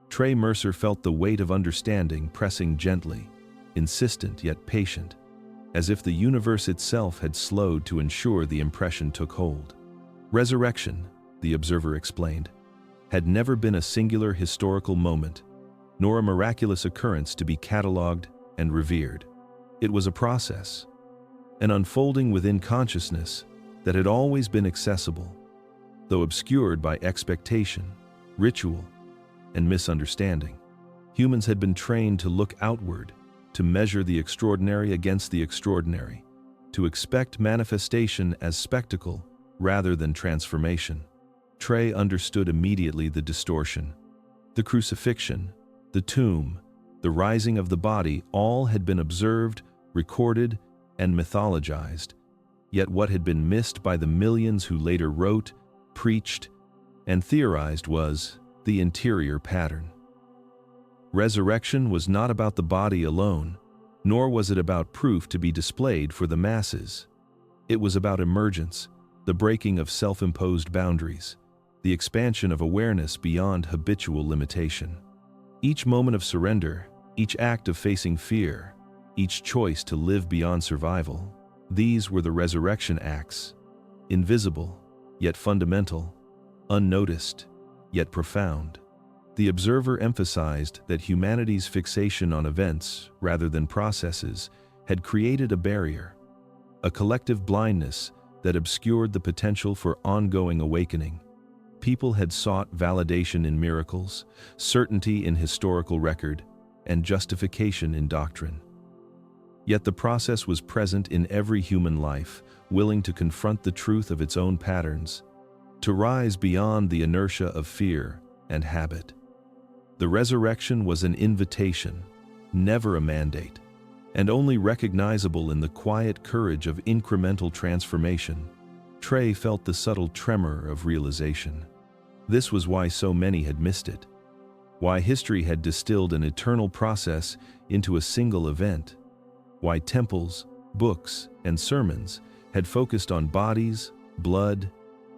Trey Mercer felt the weight of understanding pressing gently, insistent yet patient, as if the universe itself had slowed to ensure the impression took hold. Resurrection, the observer explained, had never been a singular historical moment, nor a miraculous occurrence to be catalogued and revered. It was a process, an unfolding within consciousness that had always been accessible, though obscured by expectation, ritual, and misunderstanding. Humans had been trained to look outward, to measure the extraordinary against the extraordinary, to expect manifestation as spectacle rather than transformation. Trey understood immediately the distortion. The crucifixion, the tomb, the rising of the body, all had been observed, recorded, and mythologized, yet what had been missed by the millions who later wrote, preached, and theorized was the interior pattern. Resurrection was not about the body alone, nor was it about proof to be displayed for the masses. It was about emergence, the breaking of self-imposed boundaries, the expansion of awareness beyond habitual limitation. Each moment of surrender, each act of facing fear, each choice to live beyond survival, these were the resurrection acts, invisible, yet fundamental, unnoticed, yet profound. The observer emphasized that humanity's fixation on events rather than processes had created a barrier, a collective blindness that obscured the potential for ongoing awakening. People had sought validation in miracles, certainty in historical record, and justification in doctrine. Yet the process was present in every human life, willing to confront the truth of its own patterns, to rise beyond the inertia of fear and habit. The resurrection was an invitation, never a mandate, and only recognizable in the quiet courage of incremental transformation. Trey felt the subtle tremor of realization. This was why so many had missed it, why history had distilled an eternal process into a single event, why temples, books, and sermons had focused on bodies, blood,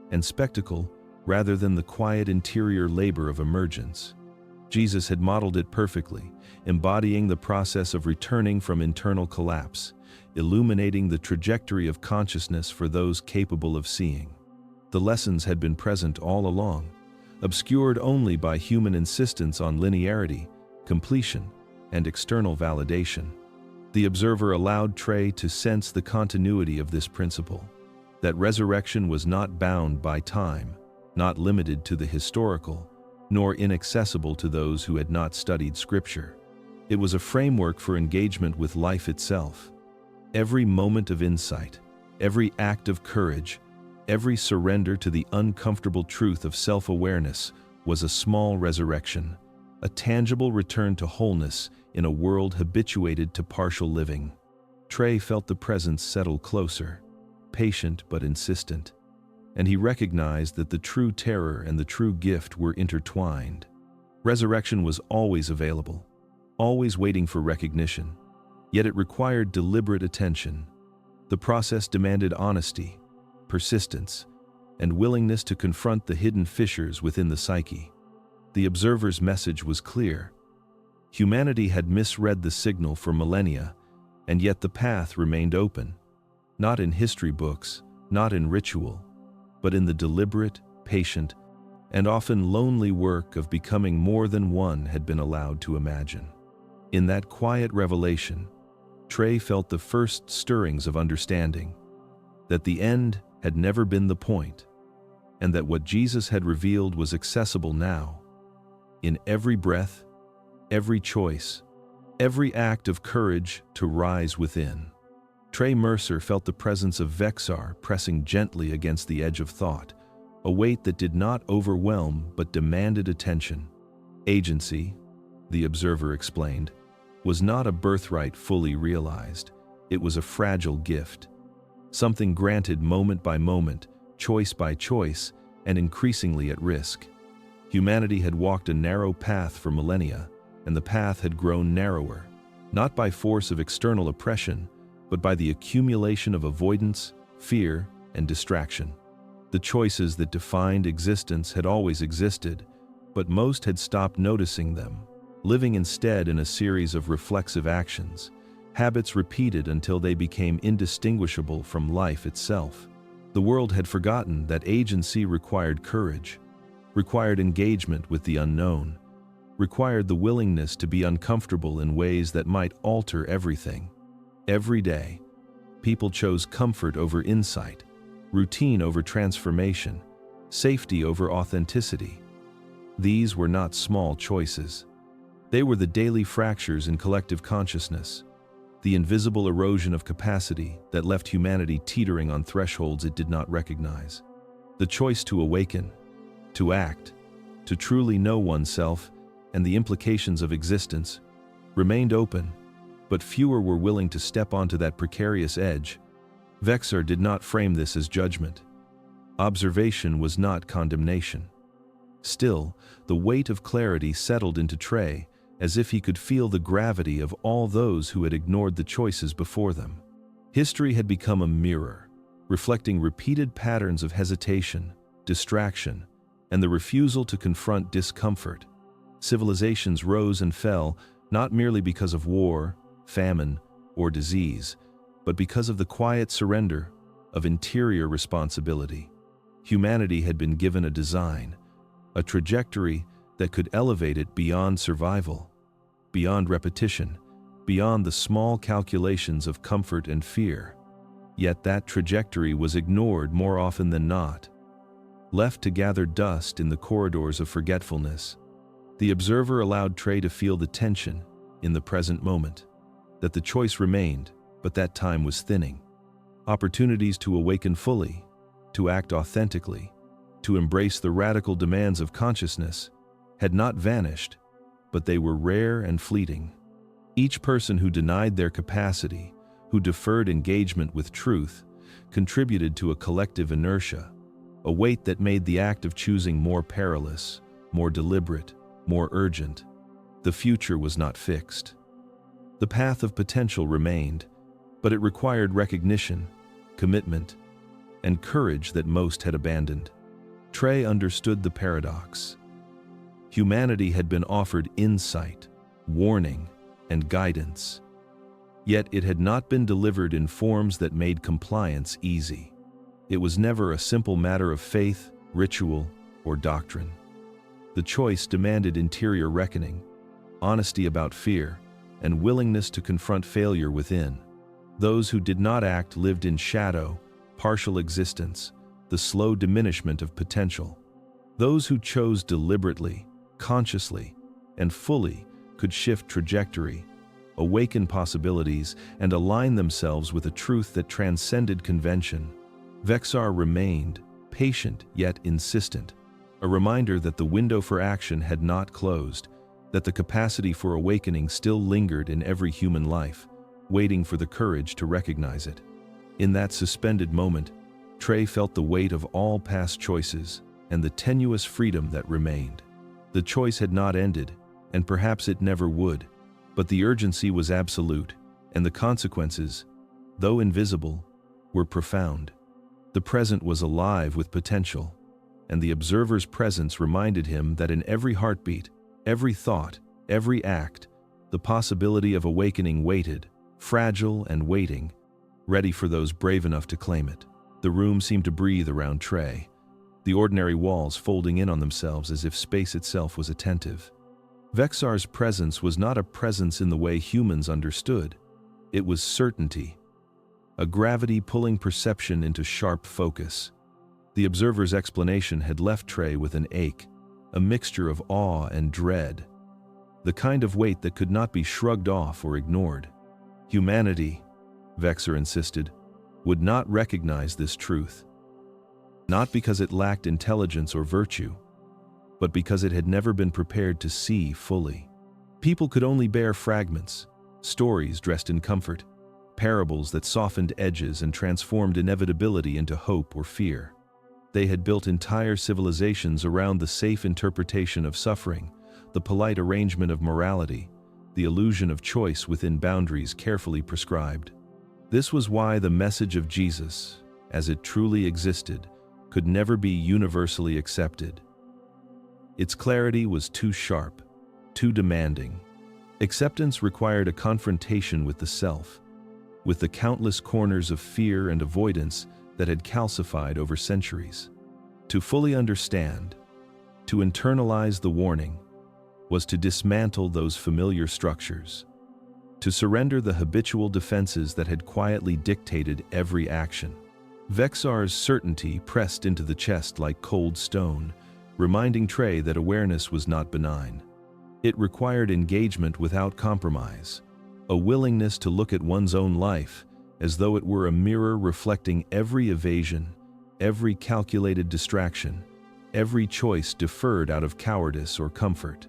and spectacle rather than the quiet interior labor of emergence. Jesus had modeled it perfectly, embodying the process of returning from internal collapse, illuminating the trajectory of consciousness for those capable of seeing. The lessons had been present all along, obscured only by human insistence on linearity, completion, and external validation. The observer allowed Trey to sense the continuity of this principle, that resurrection was not bound by time, not limited to the historical, nor inaccessible to those who had not studied Scripture. It was a framework for engagement with life itself. Every moment of insight, every act of courage, every surrender to the uncomfortable truth of self-awareness was a small resurrection, a tangible return to wholeness in a world habituated to partial living. Trey felt the presence settle closer, patient but insistent, and he recognized that the true terror and the true gift were intertwined. Resurrection was always available, always waiting for recognition, yet it required deliberate attention. The process demanded honesty, persistence, and willingness to confront the hidden fissures within the psyche. The observer's message was clear. Humanity had misread the signal for millennia, and yet the path remained open, not in history books, not in ritual, but in the deliberate, patient, and often lonely work of becoming more than one had been allowed to imagine. In that quiet revelation, Trey felt the first stirrings of understanding, that the end had never been the point, and that what Jesus had revealed was accessible now. In every breath, every choice, every act of courage to rise within. Trey Mercer felt the presence of Vexar pressing gently against the edge of thought, a weight that did not overwhelm but demanded attention. Agency, the observer explained, was not a birthright fully realized. It was a fragile gift, something granted moment by moment, choice by choice, and increasingly at risk. Humanity had walked a narrow path for millennia, and the path had grown narrower, not by force of external oppression, but by the accumulation of avoidance, fear, and distraction. The choices that defined existence had always existed, but most had stopped noticing them, living instead in a series of reflexive actions, habits repeated until they became indistinguishable from life itself. The world had forgotten that agency required courage, required engagement with the unknown, required the willingness to be uncomfortable in ways that might alter everything. Every day, people chose comfort over insight, routine over transformation, safety over authenticity. These were not small choices. They were the daily fractures in collective consciousness, the invisible erosion of capacity that left humanity teetering on thresholds it did not recognize. The choice to awaken, to act, to truly know oneself and the implications of existence remained open, but fewer were willing to step onto that precarious edge. Vexar did not frame this as judgment. Observation was not condemnation. Still, the weight of clarity settled into Trey, as if he could feel the gravity of all those who had ignored the choices before them. History had become a mirror, reflecting repeated patterns of hesitation, distraction, and the refusal to confront discomfort. Civilizations rose and fell not merely because of war, famine, or disease, but because of the quiet surrender of interior responsibility. Humanity had been given a design, a trajectory that could elevate it beyond survival, beyond repetition, beyond the small calculations of comfort and fear. Yet that trajectory was ignored more often than not, left to gather dust in the corridors of forgetfulness. The observer allowed Trey to feel the tension in the present moment, that the choice remained, but that time was thinning. Opportunities to awaken fully, to act authentically, to embrace the radical demands of consciousness had not vanished, but they were rare and fleeting. Each person who denied their capacity, who deferred engagement with truth, contributed to a collective inertia, a weight that made the act of choosing more perilous, more deliberate, more urgent. The future was not fixed. The path of potential remained, but it required recognition, commitment, and courage that most had abandoned. Trey understood the paradox. Humanity had been offered insight, warning, and guidance. Yet it had not been delivered in forms that made compliance easy. It was never a simple matter of faith, ritual, or doctrine. The choice demanded interior reckoning, honesty about fear, and willingness to confront failure within. Those who did not act lived in shadow, partial existence, the slow diminishment of potential. Those who chose deliberately, consciously, and fully could shift trajectory, awaken possibilities, and align themselves with a truth that transcended convention. Vexar remained, patient yet insistent, a reminder that the window for action had not closed, that the capacity for awakening still lingered in every human life, waiting for the courage to recognize it. In that suspended moment, Trey felt the weight of all past choices and the tenuous freedom that remained. The choice had not ended, and perhaps it never would, but the urgency was absolute, and the consequences, though invisible, were profound. The present was alive with potential, and the observer's presence reminded him that in every heartbeat, every thought, every act, the possibility of awakening waited, fragile and waiting, ready for those brave enough to claim it. The room seemed to breathe around Trey, the ordinary walls folding in on themselves as if space itself was attentive. Vexar's presence was not a presence in the way humans understood. It was certainty, a gravity pulling perception into sharp focus. The observer's explanation had left Trey with an ache, a mixture of awe and dread, the kind of weight that could not be shrugged off or ignored. Humanity, Vexar insisted, would not recognize this truth, not because it lacked intelligence or virtue, but because it had never been prepared to see fully. People could only bear fragments, stories dressed in comfort, parables that softened edges and transformed inevitability into hope or fear. They had built entire civilizations around the safe interpretation of suffering, the polite arrangement of morality, the illusion of choice within boundaries carefully prescribed. This was why the message of Jesus, as it truly existed, could never be universally accepted. Its clarity was too sharp, too demanding. Acceptance required a confrontation with the self, with the countless corners of fear and avoidance that had calcified over centuries. To fully understand, to internalize the warning, was to dismantle those familiar structures, to surrender the habitual defenses that had quietly dictated every action. Vexar's certainty pressed into the chest like cold stone, reminding Trey that awareness was not benign. It required engagement without compromise, a willingness to look at one's own life as though it were a mirror reflecting every evasion, every calculated distraction, every choice deferred out of cowardice or comfort.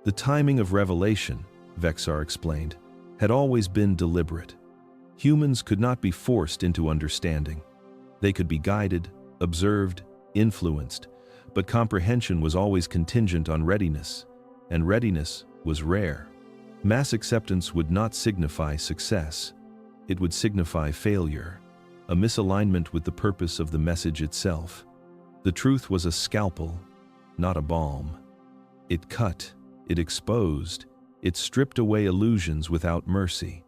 The timing of revelation, Vexar explained, had always been deliberate. Humans could not be forced into understanding. They could be guided, observed, influenced, but comprehension was always contingent on readiness, and readiness was rare. Mass acceptance would not signify success. It would signify failure, a misalignment with the purpose of the message itself. The truth was a scalpel, not a balm. It cut, it exposed, it stripped away illusions without mercy.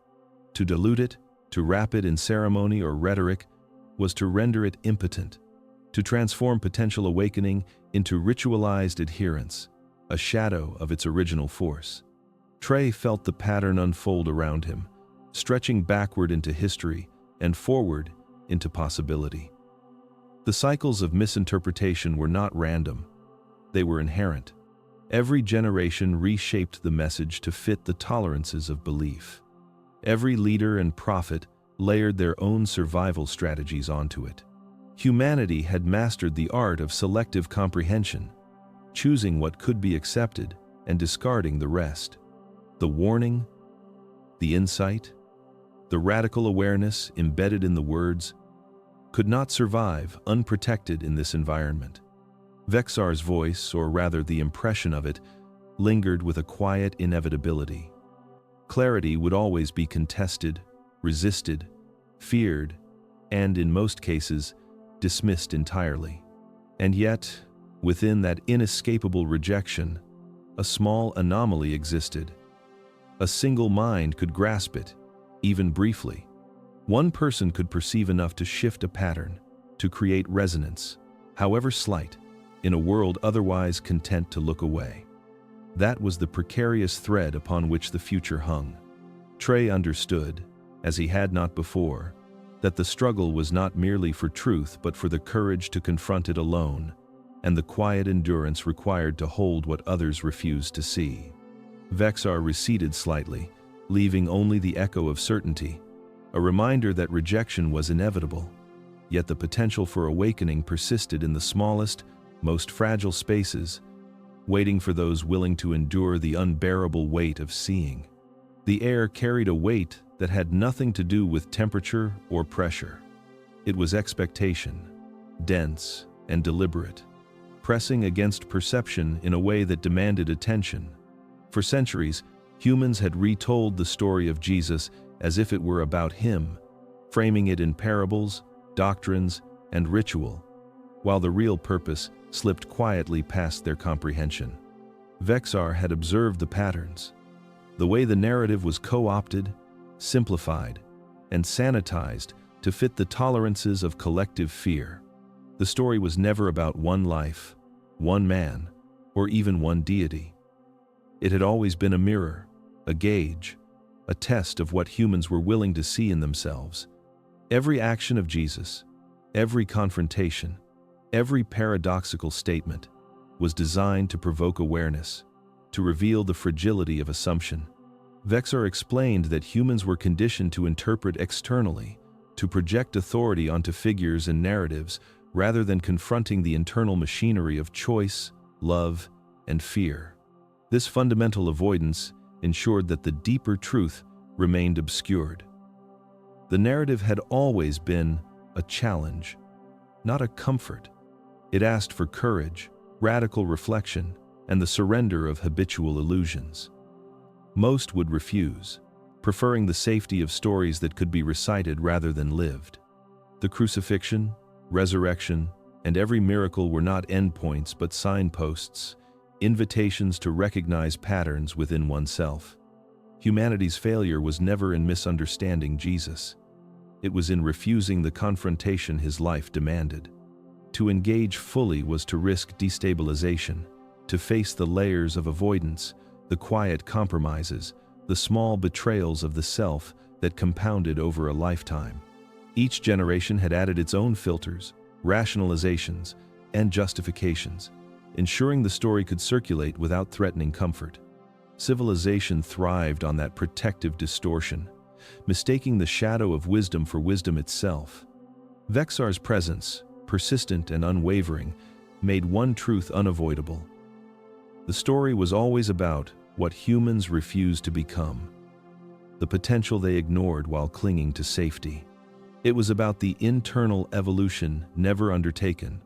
To dilute it, to wrap it in ceremony or rhetoric, was to render it impotent, to transform potential awakening into ritualized adherence, a shadow of its original force. Trey felt the pattern unfold around him, stretching backward into history and forward into possibility. The cycles of misinterpretation were not random. They were inherent. Every generation reshaped the message to fit the tolerances of belief. Every leader and prophet layered their own survival strategies onto it. Humanity had mastered the art of selective comprehension, choosing what could be accepted and discarding the rest. The warning, the insight, the radical awareness embedded in the words could not survive unprotected in this environment. Vexar's voice, or rather the impression of it, lingered with a quiet inevitability. Clarity would always be contested, resisted, feared, and in most cases, dismissed entirely. And yet, within that inescapable rejection, a small anomaly existed. A single mind could grasp it, even briefly. One person could perceive enough to shift a pattern, to create resonance, however slight, in a world otherwise content to look away. That was the precarious thread upon which the future hung. Trey understood, as he had not before, that the struggle was not merely for truth but for the courage to confront it alone, and the quiet endurance required to hold what others refused to see. Vexar receded slightly, leaving only the echo of certainty, a reminder that rejection was inevitable. Yet the potential for awakening persisted in the smallest, most fragile spaces, waiting for those willing to endure the unbearable weight of seeing. The air carried a weight that had nothing to do with temperature or pressure. It was expectation, dense and deliberate, pressing against perception in a way that demanded attention. For centuries, humans had retold the story of Jesus as if it were about him, framing it in parables, doctrines, and ritual, while the real purpose slipped quietly past their comprehension. Vexar had observed the patterns, the way the narrative was co-opted, simplified, and sanitized to fit the tolerances of collective fear. The story was never about one life, one man, or even one deity. It had always been a mirror, a gauge, a test of what humans were willing to see in themselves. Every action of Jesus, every confrontation, every paradoxical statement was designed to provoke awareness, to reveal the fragility of assumption. Vexar explained that humans were conditioned to interpret externally, to project authority onto figures and narratives rather than confronting the internal machinery of choice, love, and fear. This fundamental avoidance ensured that the deeper truth remained obscured. The narrative had always been a challenge, not a comfort. It asked for courage, radical reflection, and the surrender of habitual illusions. Most would refuse, preferring the safety of stories that could be recited rather than lived. The crucifixion, resurrection, and every miracle were not endpoints but signposts, invitations to recognize patterns within oneself. Humanity's failure was never in misunderstanding Jesus. It was in refusing the confrontation his life demanded. To engage fully was to risk destabilization, to face the layers of avoidance, the quiet compromises, the small betrayals of the self that compounded over a lifetime. Each generation had added its own filters, rationalizations, and justifications, ensuring the story could circulate without threatening comfort. Civilization thrived on that protective distortion, mistaking the shadow of wisdom for wisdom itself. Vexar's presence, persistent and unwavering, made one truth unavoidable. The story was always about what humans refused to become, the potential they ignored while clinging to safety. It was about the internal evolution never undertaken,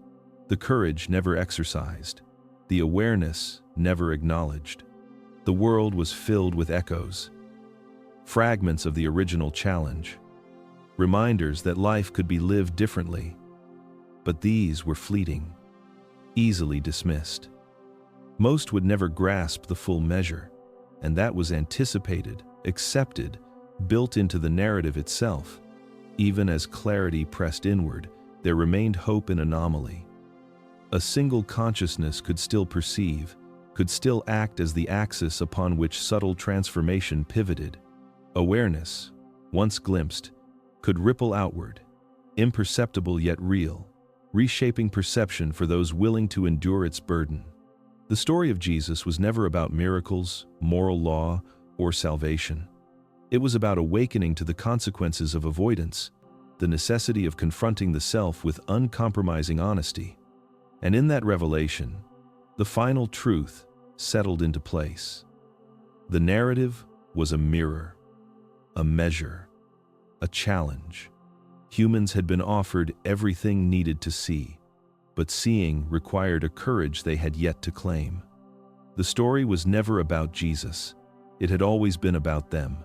the courage never exercised, the awareness never acknowledged. The world was filled with echoes, fragments of the original challenge, reminders that life could be lived differently. But these were fleeting, easily dismissed. Most would never grasp the full measure, and that was anticipated, accepted, built into the narrative itself. Even as clarity pressed inward, there remained hope in anomaly. A single consciousness could still perceive, could still act as the axis upon which subtle transformation pivoted. Awareness, once glimpsed, could ripple outward, imperceptible yet real, reshaping perception for those willing to endure its burden. The story of Jesus was never about miracles, moral law, or salvation. It was about awakening to the consequences of avoidance, the necessity of confronting the self with uncompromising honesty. And in that revelation, the final truth settled into place. The narrative was a mirror, a measure, a challenge. Humans had been offered everything needed to see, but seeing required a courage they had yet to claim. The story was never about Jesus. It had always been about them.